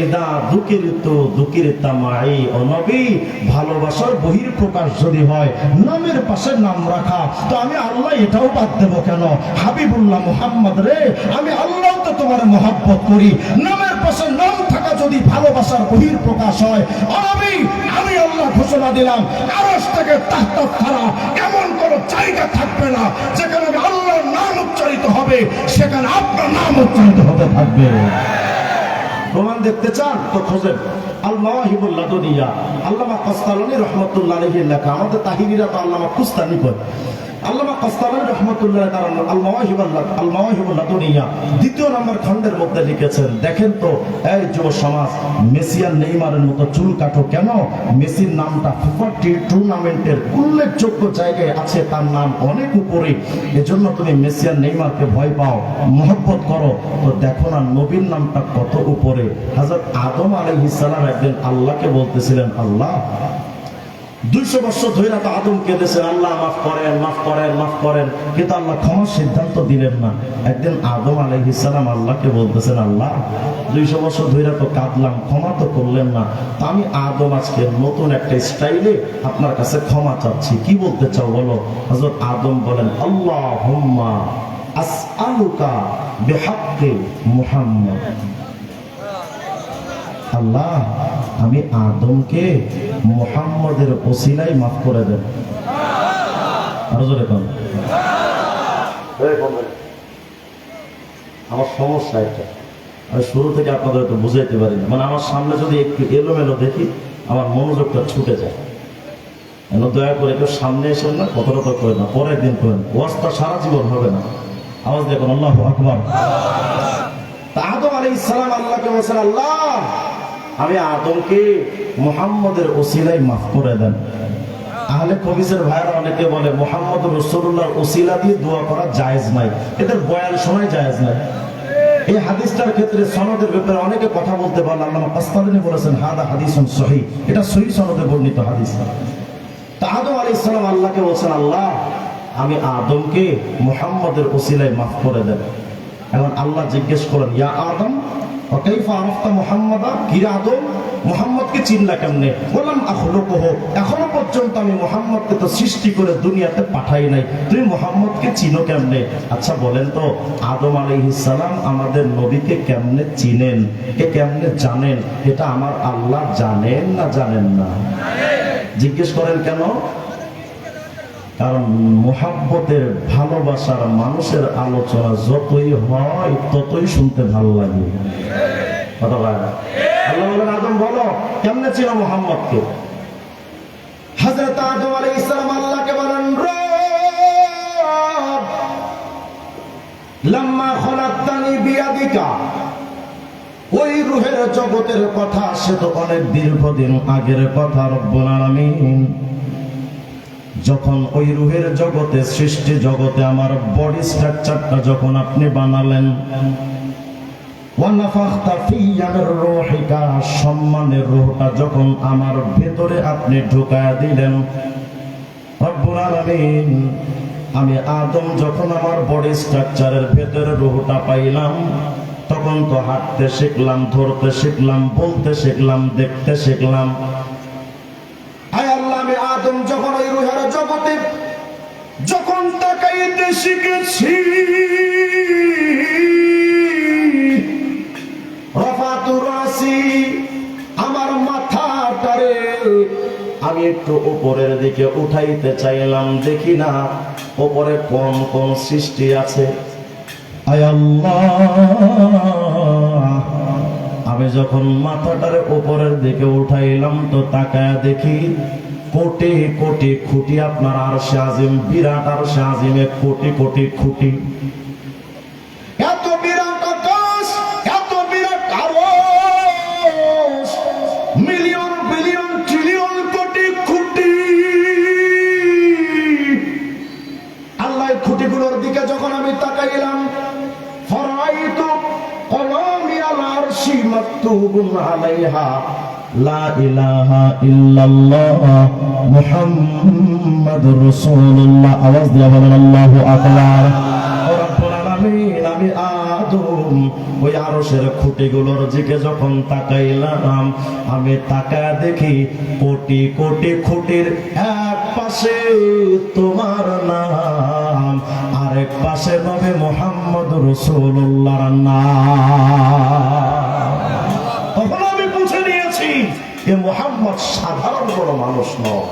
Speaker 3: ইদা যুকিরতু যুকিরতা মাই। ও নবী, ভালোবাসার বহিঃপ্রকাশ যদি হয় নামের পাশে নাম রাখা, তো আমি আল্লাহ এটাও বাদ দেব কেন? হাবিবুল্লাহ মুহাম্মদ রে, আমি আল্লাহ তো তোমার মহব্বত করি, নামের পাশে নাম থাকা যদি ভালোবাসার বহিঃপ্রকাশ হয়, ও নবী আমি আল্লাহ ঘোষণা দিলাম, আরশ থেকে তাহতা ছাড়া এমন কোন জায়গা থাকবে না যেখানে আল্লাহর নাম উচ্চারিত হবে, সেখানে আপনার নাম উচ্চারিত হতে থাকবে। প্রমাণ দেখতে চান তো খোঁজেন আল মাওয়াহিবুল লাদুনিয়া, আল্লামা কাসতালানী রাহমাতুল্লাহ আলাইহির লেখা। আমাদের তাহিরিরা তো আল্লামা কুস্তানি কয়, আল্লামা কাসতালানী রাহমাতুল্লাহ তাআলা আল মাওয়াহিবুল লাদুনিয়া দ্বিতীয় নম্বর খণ্ডের মধ্যে লিখেছেন, দেখেন তো এই যুব সমাজ, মেসি আর নেইমারের মতো চুল কাটো কেন? মেসির নামটা ফিফা টুর্নামেন্টের উল্লেখযোগ্য জায়গায় আছে, তার নাম অনেক উপরে, এজন্য তুমি মেসি আর নেইমারকে ভয় পাও, মহব্বত করো। তো দেখো না নবীর নামটা কত উপরে। হযরত আদম আলাইহিস সালাম একদিন আল্লাহকে বলতেছিলেন, আল্লাহ 200 বছর ধরে তো আদম কেঁদেছেন, আল্লাহ মাফ করেন মাফ করেন মাফ করেন, কিন্তু আল্লাহ ক্ষমার সিদ্ধান্ত দিলেন না। একদিন আদম আলাইহিস সালাম আল্লাহকে বলতেছেন, আল্লাহ 200 বছর ধরে তো কাঁদলাম, ক্ষমা তো করলেন না, তো আমি আদম আজকে নতুন একটা স্টাইলে আপনার কাছে ক্ষমা চাচ্ছি, কি বলতে চাও বলো? হযরত আদম বলেন, আল্লাহুম্মা আসআলুকা বিহাক্কি মুহাম্মদ। আল্লাহ আমি আদমকে মুহাম্মদের ওসিলায় মাফ করে দেন। আরো জোরে কোন আমার সমস্যা এটা, আমি শুরু থেকে আপনাদের একটু বুঝাইতে পারি না, মানে আমার সামনে যদি একটু এলোমেলো দেখি আমার মনোযোগটা ছুটে যায়। দয়া করে কেউ সামনে এসেন না, কতটা করে না, পরের দিন করেন, ওয়াজটা সারা জীবন হবে না। আওয়াজ দেখুন, আল্লাহু আকবার। আদম আলাইহিস সালাম আল্লাহকে বলেছেন, আল্লাহ আমি আদমকে মুহাম্মদের ওসিলায় মাফ করে দেন। আহলে হাদিসের ভাইরা অনেকে বলে মুহাম্মদ রাসূলুল্লাহর ওসিলা দিয়ে দোয়া করা জায়েজ নাই, এদের বয়ান শোনাই জায়েজ নাই। এই হাদিসটার ক্ষেত্রে সনদের ব্যাপারে অনেকে কথা বলতে পারল, আল্লামা কাসতালানী বলেছেন হাদা হাদিসুন সহিহ, এটা সহিহ সনদে বর্ণিত হাদিস। তা আদম আলাইহিস সালাম আল্লাহকে বলেছেন, আল্লাহ আমি আদমকে মুহাম্মদের ওসিলায় মাফ করে দেন। এখন আল্লাহ জিজ্ঞেস করেন, ইয়া আদম কাইফা আরাফতা মুহাম্মাদা, কি রে আদম মুহাম্মদকে চিনলা কেমনে? বললাম আখলুকুহু, এখনো পর্যন্ত আমি মুহাম্মদকে তো সৃষ্টি করে দুনিয়াতে পাঠাই নাই, তুমি মুহাম্মদকে চিনো কেমনে? আচ্ছা বলেন তো আদম আলাইহিস সালাম আমাদের নবীকে কেমনে চিনেন, কে কেমনে জানেন? এটা আমার আল্লাহ জানেন না জানেন না? জিজ্ঞেস করেন কেন? কারণ মুহাব্বতের ভালোবাসার মানুষের আলোচনা যতই হয় ততই শুনতে ভালো লাগে। কথা বলেন, আল্লাহ বলেন আদম বলো কেমনে ছিল মুহাম্মদকে? হযরত আদম আলাইহিস সালাম আল্লাহকে বলেন, রব লাম্মা খলাকতানি বিয়াদিকা, ওই রূহের জগতের কথা সে তো অনেক দীর্ঘদিন আগের কথা। রব্বুল আলামিন যখন ওই রূহের জগতে সৃষ্টি জগতে আমার বডি স্ট্রাকচারটা যখন আপনি বানালেন, ওয়ানাফাখতা ফিয়া মির রূহিকা, সম্মানের রূহটা যখন আমার ভেতরে আপনি ঢুকায়া দিলেন, রব্বুল আলামিন আমি আদম যখন আমার বডি স্ট্রাকচারের ভেতরে রূহটা পাইলাম, তখন তো হাঁটতে শিখলাম, ধরতে শিখলাম, বলতে শিখলাম, দেখতে শিখলাম। আমি আদম যখন ওই রূহের জগতে যখন তাকাইতে শিখেছি, রাফাতু রাসি, আমার মাথাটারে আমি একটু উপরের দিকে উঠাইতে চাইলাম, দেখি না উপরে কোন কোন সৃষ্টি আছে। আয় আল্লাহ, আমি যখন মাথাটারে উপরের দিকে উঠাইলাম তো তাকায়া দেখি কোটি কোটি খুঁটি, আপনার আরশে আজিম, বিরাট আরশে আজিমে কোটি কোটি খুঁটি, এত বিরাট আকাশ, এত বিরাট আরশ, মিলিয়ন বিলিয়ন ট্রিলিয়ন কোটি খুঁটি। আল্লাহর খুঁটিগুলোর দিকে যখন আমি তাকাইলাম, ফারাইতু কলামি আল আরশি মাকতুবুন আলাইহা লা ইলাহা ইল্লাল্লাহ মুহাম্মাদুর রাসূলুল্লাহ। আওয়াজ দিয়ে বলেন আল্লাহু আকবার। রব্বুল আলামিন আমি আদম ওই আরশের খুঁটিগুলোর দিকে যখন তাকাইলাম, আমি তাকায় দেখি কোটি কোটি খুঁটির এক পাশে তোমার নাম, আরেক পাশে নবী মুহাম্মদুর রাসূলুল্লাহর নাম। তখন আমি বুঝে নিয়েছি যে মুহাম্মদ সাধারণ কোনো মানুষ নয়।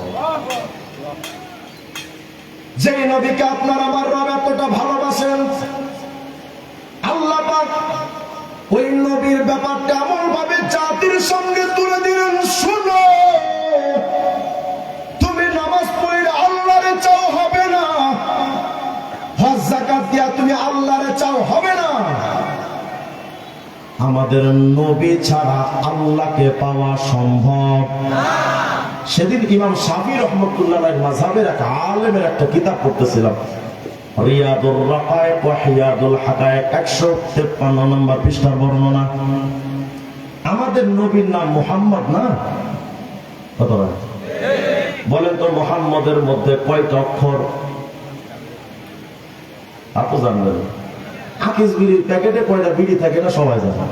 Speaker 3: যে নবীকে আপনার আমার রব এতটা ভালোবাসেন, আল্লাহ পাক ওই নবীর ব্যাপারটা এমন ভাবে জাতির সঙ্গে তুলে দিলেন, শুনো তুমি নামাজ পড়লে আল্লাহরে চাও হবে না, আমাদের নবী ছাড়া আল্লাহকে পাওয়া সম্ভব। সেদিন ইমাম শাফি রহমতুল্লাহ মাযহাবের এক আলেমের একটা কিতাব পড়তেছিলাম, রিয়াদুর রাকায়েক ওয়া হিয়াদুল হাকায়েক, 153 নম্বর পৃষ্ঠার বর্ণনা। আমাদের নবীর নাম মুহাম্মদ না? কত বলেন তো, মুহাম্মদের মধ্যে কয়টা অক্ষর? আপনি জানবেন আকিস বিড়ির প্যাকেটে কয়টা বিড়ি থাকে না সবাই জানে,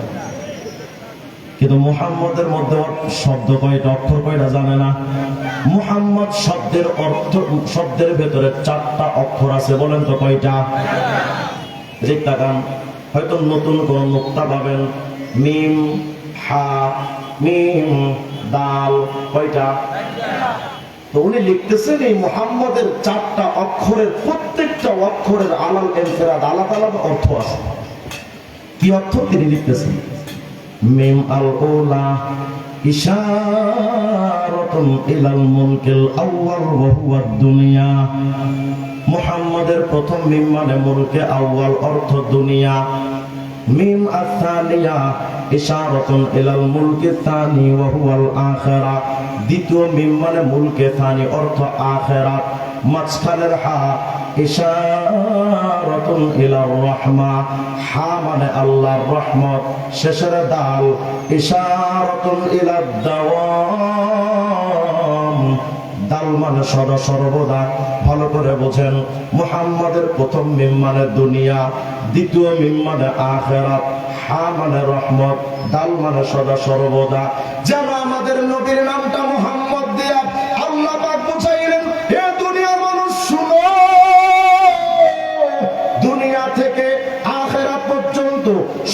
Speaker 3: কিন্তু মুহাম্মদের মধ্যে শব্দ কয়টা, অক্ষর কয়টা জানে না। মুহাম্মদ শব্দের অর্থ, শব্দের ভেতরে 4টা অক্ষর আছে, বলেন তো কয়টা? ঠিক তাকান, হয়তো নতুন কোন নুক্তা পাবেন। মিম, হা, মিম, দাল, কয়টা? তো উনি লিখতেছেন এই মুহাম্মদের 4টা অক্ষরের প্রত্যেকটা অক্ষরের আলাল ইনফিরাদ, আলাদা আলাদা অর্থ আছে। কি অর্থ তিনি লিখতেছেন? মিম আল উলা ইশারাতুন ইলাল মুলকিল আউয়াল ওয়া হুয়া দুনিয়া। মুহাম্মাদের প্রথম মিম মানে মুলকে আউয়াল, অর্থ দুনিয়া। মিম আস-সানিয়া ইশারাতুন ইলাল মুলকি সানি ওয়া হুয়াল আখিরা। দ্বিতীয় মিম মানে মুলকে সানি, অর্থ আখিরাত। মাঝখানের হা ইশারাতুন ইলার রাহমা, হা মানে আল্লাহর রহমত। শেষের দাল ইশারাতুন ইলাদ দাওয়াম, দাল মানে সদা সর্বদা। ভালো করে বোঝেন, মুহাম্মাদের প্রথম মিম মানে দুনিয়া, দ্বিতীয় মিম মানে আখিরাত, হা মানে রহমত, দাল মানে সদা সর্বদা। যেন আমাদের নবীর নামটা মুহাম্মদ দিয়া আল্লাহ পাক বুঝাইলেন, হে দুনিয়ার মানুষ শুনো, দুনিয়া থেকে আখিরাত পর্যন্ত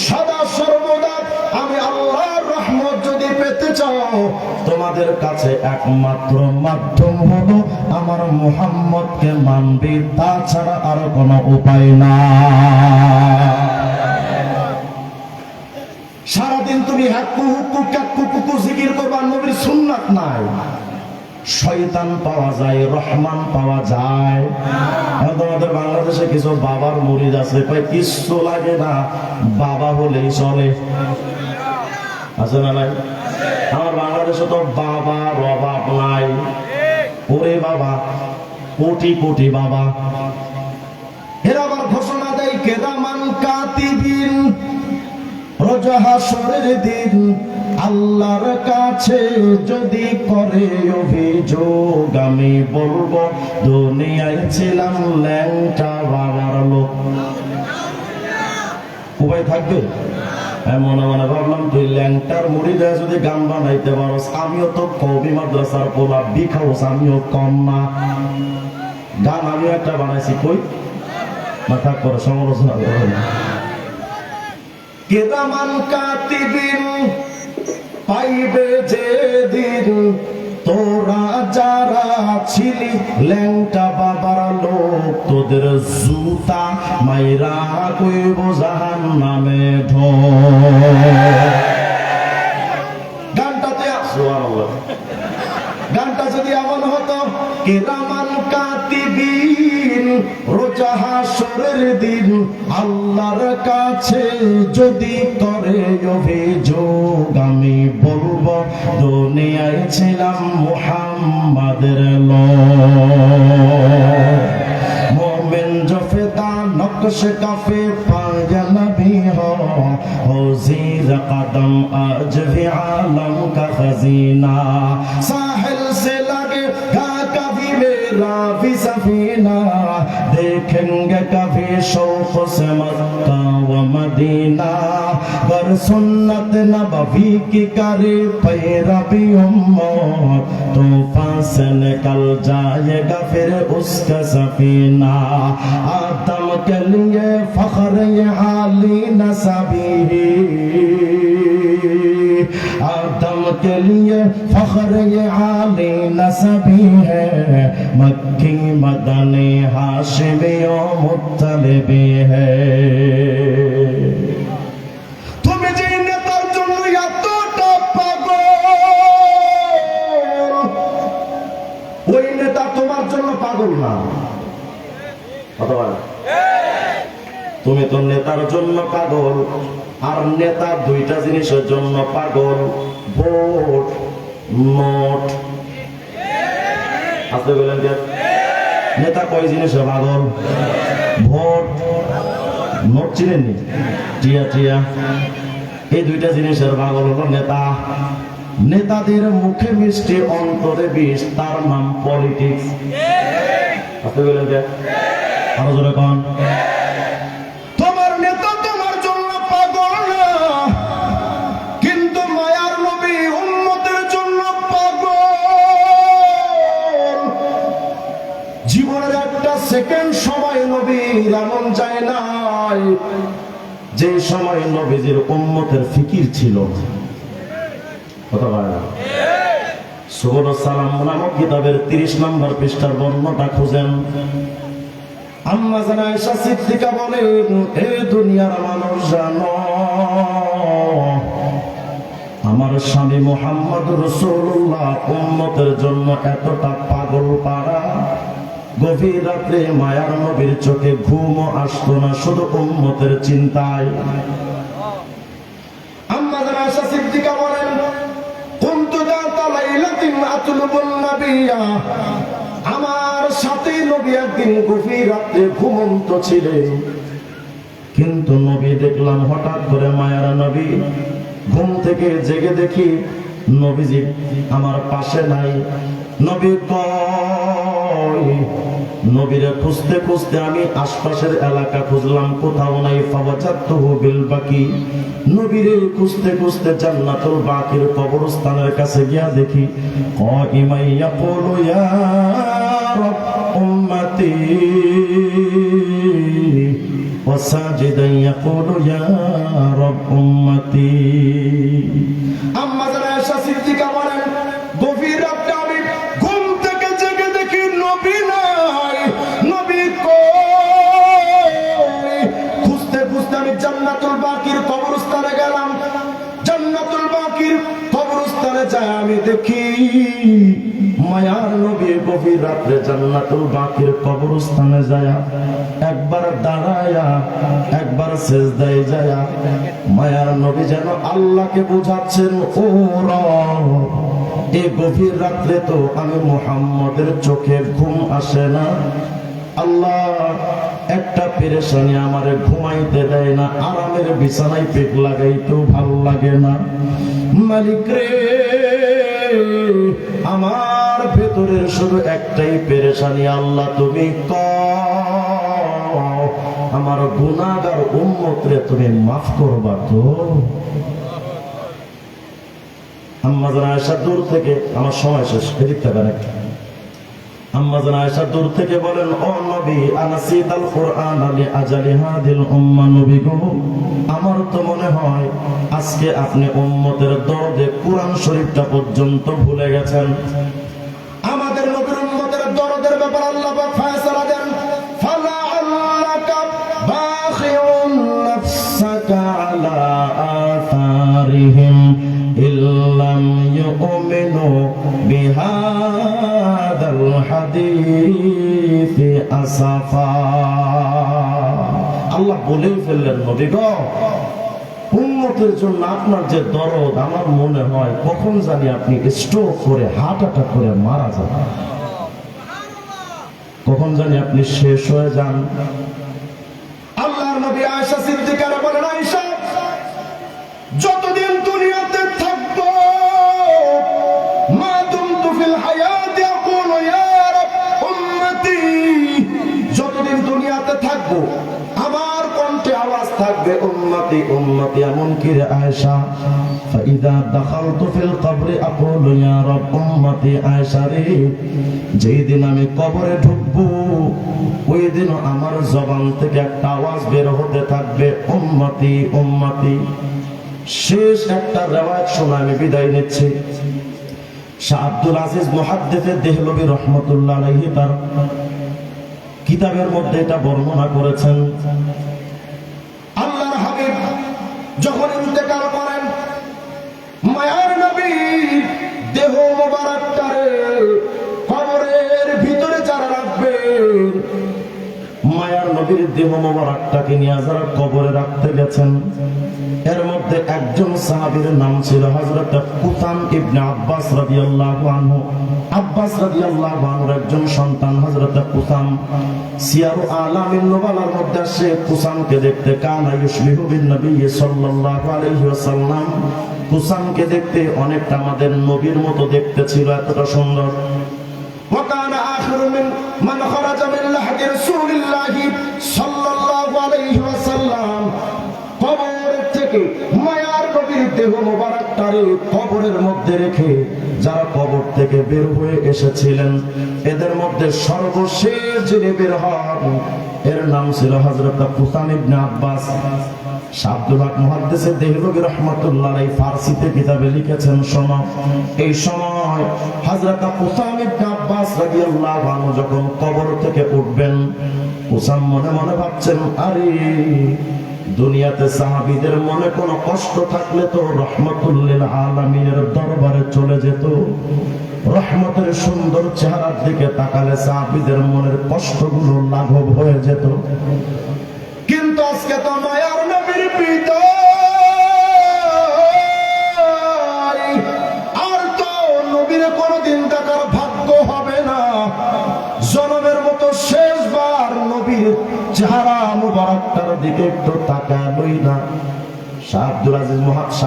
Speaker 3: সদা সর্বদা আমি আল্লাহর রহমত যদি পেতে চাও, তোমাদের কাছে একমাত্র মাধ্যম হলো আমার মুহাম্মদকে মানবে, তাছাড়া আর কোনো উপায় না। সারাদিন তুমি হাক্কু হুক্কু কাক্কু কুকু জিকির করবা, নবীর সুন্নাত নাই। শয়তান পাওয়া যায়, রহমান পাওয়া যায়। তোমাদের বাংলাদেশে কিছু বাবার মুরিদ আছে, কয় কিচ্ছু লাগে না, বাবা হলেই চলে। আছে না নাই? আমার বাংলাদেশে তো বাবার অভাব নাই। ওরে বাবা, কোটি কোটি বাবা। এরা আবার ঘোষণা দেয় কেরামান কাতিবিন, রোজ হাসরের দিন আল্লাহর কাছে যদি করে অভিযোগ, আমি বলবো দুনিয়ায় ছিলাম ল্যাংটা বাবার লোক। উপায় থাকবে? মনে মনে ভাবলাম, তুই ল্যাংটার মুড়ি দেয় যদি গান বানাইতে পারস, আমিও তো কবি মাদ্রাসার পোলা বিখাউস, আমিও কম না। গান আমিও একটা বানাইছি, কই না থাক করে সমালোচনা করে না। কিরামান কাতিবিন পাইবে যেদিন, তোরা যারা ছিলি ল্যাংটা বাবার লোক, তোদের জুতা মাইরা কইব জাহান্নামে গানটাতে সুবহানাল্লাহ। গানটা যদি এমন হতো, কিরামান কাতিবিন রোজা হাসরের দিন আল্লাহর কাছে যদি করে অভিযোগ, আমি বলবো দুনিয়ায় ছিলাম মুহাম্মাদের লোক। मोमिन जो फिदा नक्श काफे पाया नबी हो जीर कदम आज भी आलम का खजीना, साहिल से लगे कभी मेरा भी सफीना, देखेंगे कभी शौक से मक्का व मदीना, गर सुन्नत नबवी की करे पैरवी उम्मत, तूफान से निकल जाएगा फिर उसका सफीना, आदम के लिए फख्र ये आली नसबी, आदम के लिए फख्र ये आली नसबी है, मक्की मदनी हाशिमी ओ मुत्तलिबी है। तुम्हें যে নেতার জন্য এতটা পাগল, ওই নেতা তোমার জন্য পাগল না। তুমি তো নেতার জন্য পাগল, আর নেতা দুইটা জিনিসের জন্য পাগল, ভোট, নোট। আপনি বলেন যে নেতা কয় জিনিসে পাগল? ভোট, নোট, চিনেননি? টিয়া টিয়া, এই দুইটা জিনিসের পাগল হলো নেতা। নেতাদের মুখে মিষ্টি অন্তরে বিষ, তার নাম পলিটিক্স। আপনি বলেন যে আরো জোরে কন। তোমার নেতা তোমার জন্য পাগল না, কিন্তু মায়ার নবী উম্মতের জন্য পাগল। জীবনের একটা সেকেন্ড সময় নবীর এমন যায় নাই যে সময় নবীজির উম্মতের ফিকির ছিল। কথা বলে না? সুবুল সালাম নামক কিতাবের 30 নম্বর পৃষ্ঠার বর্ণনা খুঁজেন। আম্মা জানা আয়েশা সিদ্দিকা বলেন, হে দুনিয়ার মানুষ জানো, আমার স্বামী মুহাম্মদ রাসূলুল্লাহ উম্মতের জন্য এতটা পাগল পারা, গভীর রাত্রে মায়ার নবীর চোখে ঘুমও আসতো না, শুধু উম্মতের চিন্তায়। আম্মা জানা আয়েশা সিদ্দিকা বলেন, কুনতু যাতা লাইলাতিন আতলুবুন নাবিয়্যা, আমার সাথে নবী একদিন গভীর রাত্রে ঘুমন্ত ছিলেন, কিন্তু নবী দেখলাম হঠাৎ করে মায়ার নবী ঘুম থেকে জেগে দেখি নবীজি আমার পাশে নাই। নবী কই? নবীরে খুঁজতে খুঁজতে আমি আশপাশের এলাকা খুঁজলাম, কোথাও নাই। ফাওয়াজাতুহু বিল বাকি, নবীরে খুঁজতে খুঁজতে জান্নাতুল বাকির কবরস্থানের কাছে গিয়া দেখি কাইমান ইয়াকুলু ইয়া রাব উম্মতি ওয়া সাজিদান ইয়াকুলু ইয়া রাব উম্মতি। আম্মা জানা আয়েশা সিদ্দিকা বলেন, গভীর রাতে আমি ঘুম থেকে জেগে দেখি নবী নাই। নবী কই? খুঁজতে খুঁজতে আমি জান্নাতুল বাকির কবরস্থানে গেলাম। জান্নাতুল বাকির কবরস্থানে যায় আমি দেখি মায়ার নবী গভীর রাত্রে জান্নাতুল বাকির কবরস্থানে যায় একবার দাঁড়ায়া একবার সিজদায় যায় মায়ার নবী যেন আল্লাহকে বুঝাচ্ছেন, ও রব, এই গভীর রাত্রে তো আমি মুহাম্মদের চোখে ঘুম আসে না। আল্লাহ, একটা পেরেশানি আমারে ঘুমাইতে দেয় না, আরামের বিছানায় পেট লাগাইতেও ভালো লাগে না। মালিক রে, আমার ভেতরের শুধু একটাই পেরেশানি, আল্লাহ তুমি কও আমার গুনাহগার উম্মত রে তুমি মাফ করবা তো? আম্মা জানা আয়েশা দূর থেকে, আমার সময় শেষ, এদিক থেকে নাকি, আম্মা জানা আয়েশা দূর থেকে বলেন, ও নবী, আনাসিতাল কুরআন আলি আজালি হাদিল উম্মাহ, নবী গো, আমার তো মনে হয় আজকে আপনি উম্মতের দরদে কুরআন শরীফটা পর্যন্ত ভুলে গেছেন। আমাদের নবীর উম্মতের দরদের ব্যাপারে আল্লাহ পাক ফয়সালা দেন, ফালা আল্লাকা বাখিউন নাফসাকা আলা আথারিহিম ইল্লাম ইউমিনু বিহাদাল হাদিসি আসাফা। আল্লাহ বলেই ফেললেন, নবী গো, উম্মতের জন্য আপনার যে দরদ, আমার মনে হয় কখন জানি আপনি স্ট্রোক করে হার্ট অ্যাটাক করে মারা যান, কখন জানি আপনি শেষ হয়ে যান। আল্লাহর নবী আয়েশা সিদ্দিকা বলেন, আয়েশা, যতদিন দুনিয়াতে থাকবো, মা দুমতু ফিল হায়াত ইয়াকুলু ইয়া রাব উম্মতি, যতদিন দুনিয়াতে থাকবো আমার কণ্ঠে আওয়াজ থাকবে উম্মতি উম্মতি। এমন কি রে আয়েশা, ফাইদা দাখালতু ফিল কবরি আকুলু ইয়া রাব উম্মতি। আয়েশা রে, যেই দিন আমি কবরে ঢুকবো ওই দিন আমার জবান থেকে একটা আওয়াজ বের হতে থাকবে, উম্মতি উম্মতি। শেষ একটা রিওয়ায়াত শোনা আমি বিদায় নিচ্ছি। শাহ আব্দুল আজিজ মুহাদ্দিসে দেহলভী রাহমাতুল্লাহ আলাইহি তার কিতাবের মধ্যে এটা বর্ণনা করেছেন। আল্লাহর হাবিব যখন ইন্তেকাল করেন, মায়ার নবী দেহ মোবারকটারে কবরের ভিতরে যারা রাখবেন, মায়ার নবীর দেহ মোবারকটাকে নিয়ে যারা কবরে রাখতে গেছেন, এর মধ্যে একজন সাহাবীর নাম ছিল হযরত কুসাম ইবনে আব্বাস রাদিয়াল্লাহু আনহু। আব্বাস রাদিয়াল্লাহু আনহুর একজন সন্তান হযরত কুসাম। সিয়ারু আলামিন নুবালার মধ্যে আসে কুসামকে দেখতে কানা ইউশবিহু বিন নবী সাল্লাল্লাহু আলাইহি ওয়াসাল্লাম। কুসামকে দেখতে অনেকটা আমাদের নবীর মতো দেখতে ছিল, এতটা সুন্দর। وكان آخر من خرج من لحد رسول الله صلى الله عليه وسلم কবর থেকে মায়ার নবীর দেহ মোবারকটারে কবরের মধ্যে রেখে যারা কবর থেকে বের হয়ে এসেছিলেন, এদের মধ্যে সর্বশেষ যিনি বের হন এর নাম ছিল হযরত কুসাম ইবনে আব্বাস। আব্দুল হক মুহাদ্দিস দেহলভী রাহমাতুল্লাহ আলাইহি ফারসিতে কিতাবে লিখেছেন, শোনো, এই সময় হযরত কুসাম ইবনে আব্বাস রাদিয়াল্লাহু আনহু যখন কবর থেকে উঠবেন, কুসাম মনে মনে ভাবছেন, আরে দুনিয়াতে সাহাবীদের মনে কোনো কষ্ট থাকলে তো রহমাতুল লিল আলামিনের দরবারে চলে যেত, রহমতের সুন্দর চেহারার দিকে তাকালে সাহাবীদের মনের কষ্টগুলো লাঘব হয়ে যেত। কিন্তু আজকে তো মায়ার নবীর বিদায়, আর তো নবীর কোনদিন দেখার ভাগ্য হবে না। জনমের মতো শেষবার নবীর চেহারা মুবারকটার দিকে একটু তাকালোই না। শাহ আব্দুল আজিজ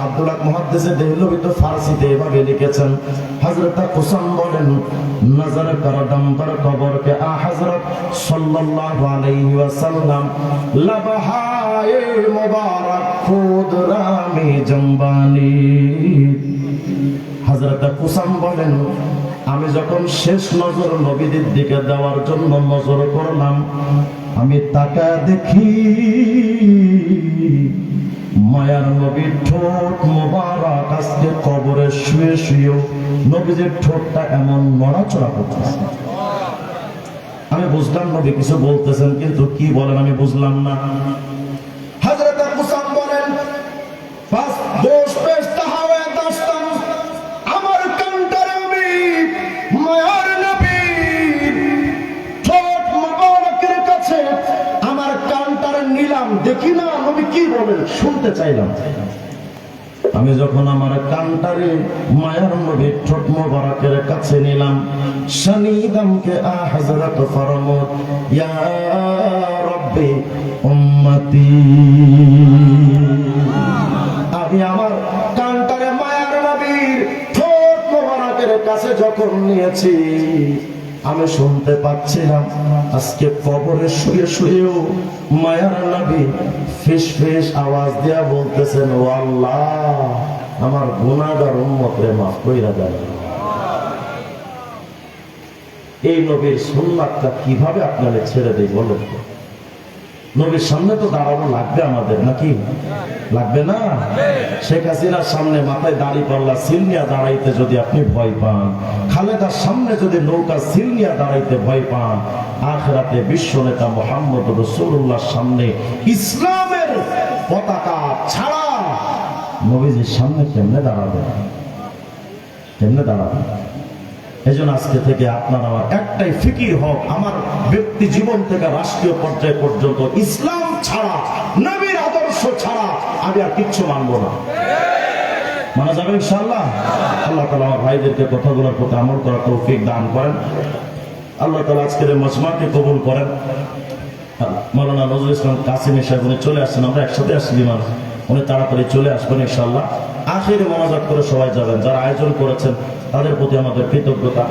Speaker 3: আব্দুল হক মুহাদ্দিস দেহলভী তো ফারসিতে এভাবে লিখেছেন, হযরত কুসাম বলেন, নজর কর দমবর কবর কে আ হযরত সাল্লাল্লাহু আলাইহি ওয়াসাল্লাম লবহায়ে মুবারক খুদ রামে জম্বানি। হযরত কুসাম বলেন, আমি যখন শেষ নজর নবীদের দিকে দেওয়ার জন্য নজর করলাম, আমি তাকায় দেখি মায়ার নবীর ঠোঁট মোবারক আজকে কবরে শুয়ে শুয়েও নবীদের ঠোঁটটা এমন নড়াচড়া করতেছে। আমি বুঝলাম নবী কিছু বলতেছেন, কিন্তু কি বলেন আমি বুঝলাম না। হযরত কুসাম বলেন, বাস দোষ পেশ তাহাওয়ে দাস্তাম, আমার কান্টারে আমি মায়ার নবীর ঠোঁট মোবারকের কাছে আমার কান্টারে নিলাম, দেখি না নবী কি বলেন, শুনতে চাইলাম। আমি যখন আমার কান্টারে মায়ার নবীর ঠোঁট মোবারকের কাছে নিলাম, শানিদামকে আ হযরত ফরমাত, ইয়া রাব্বি উম্মতি। আমি আমার কান্টারে মায়ার নবীর ঠোঁট মোবারকের কাছে যখন নিয়েছি, আমি শুনতে পাচ্ছিলাম আজকে কবরে শুয়ে শুয়েও মায়ার নবী ফিস ফিস আওয়াজ দিয়া বলতেছেন, ও আল্লাহ, আমার গুনাহগার উম্মতরে মাফ কইরা দেন। এই নবীর সুন্নাতটা কিভাবে আপনাদের ছেড়ে দেই বলেন তো? নবীর সামনে তো দাঁড়ানো লাগবে আমাদের, নাকি লাগবে না? শেখ হাসিনার সামনে মাথায় দাড়ি পাল্লা সিল নিয়ে দাঁড়াইতে যদি আপনি ভয় পান, খালেদার সামনে যদি নৌকা সিল নিয়ে দাঁড়াইতে ভয় পান, আখিরাতে বিশ্ব নেতা মুহাম্মদ রাসূলুল্লাহর সামনে ইসলামের পতাকা ছাড়া নবীজির সামনে কেমনে দাঁড়াবেন? কেমনে দাঁড়াবেন? এজন্য আজকে থেকে আপনার আমার একটাই ফিকির হোক, আমার ব্যক্তি জীবন থেকে রাষ্ট্রীয় পর্যায় পর্যন্ত ইসলাম ছাড়া, নবীর আদর্শ ছাড়া আমি আর কিচ্ছু মানব না। মানা যাবে ইনশাআল্লাহ? আল্লাহ তাআলা আমার ভাইদেরকে কথাগুলোর প্রতি আমল করার তৌফিক দান করেন। আল্লাহ তাআলা আজকের এই মজমাকে কবুল করেন। মাওলানা নজরুল ইসলাম কাসিমি সাহেব উনি চলে আসছেন, আমরা একসাথে আসছি, উনি তাড়াতাড়ি চলে আসবেন ইনশাআল্লাহ। আখিরে মোনাজাত করে সবাই যাবেন। যারা আয়োজন করেছেন তাদের প্রতি আমাদের কৃতজ্ঞতা।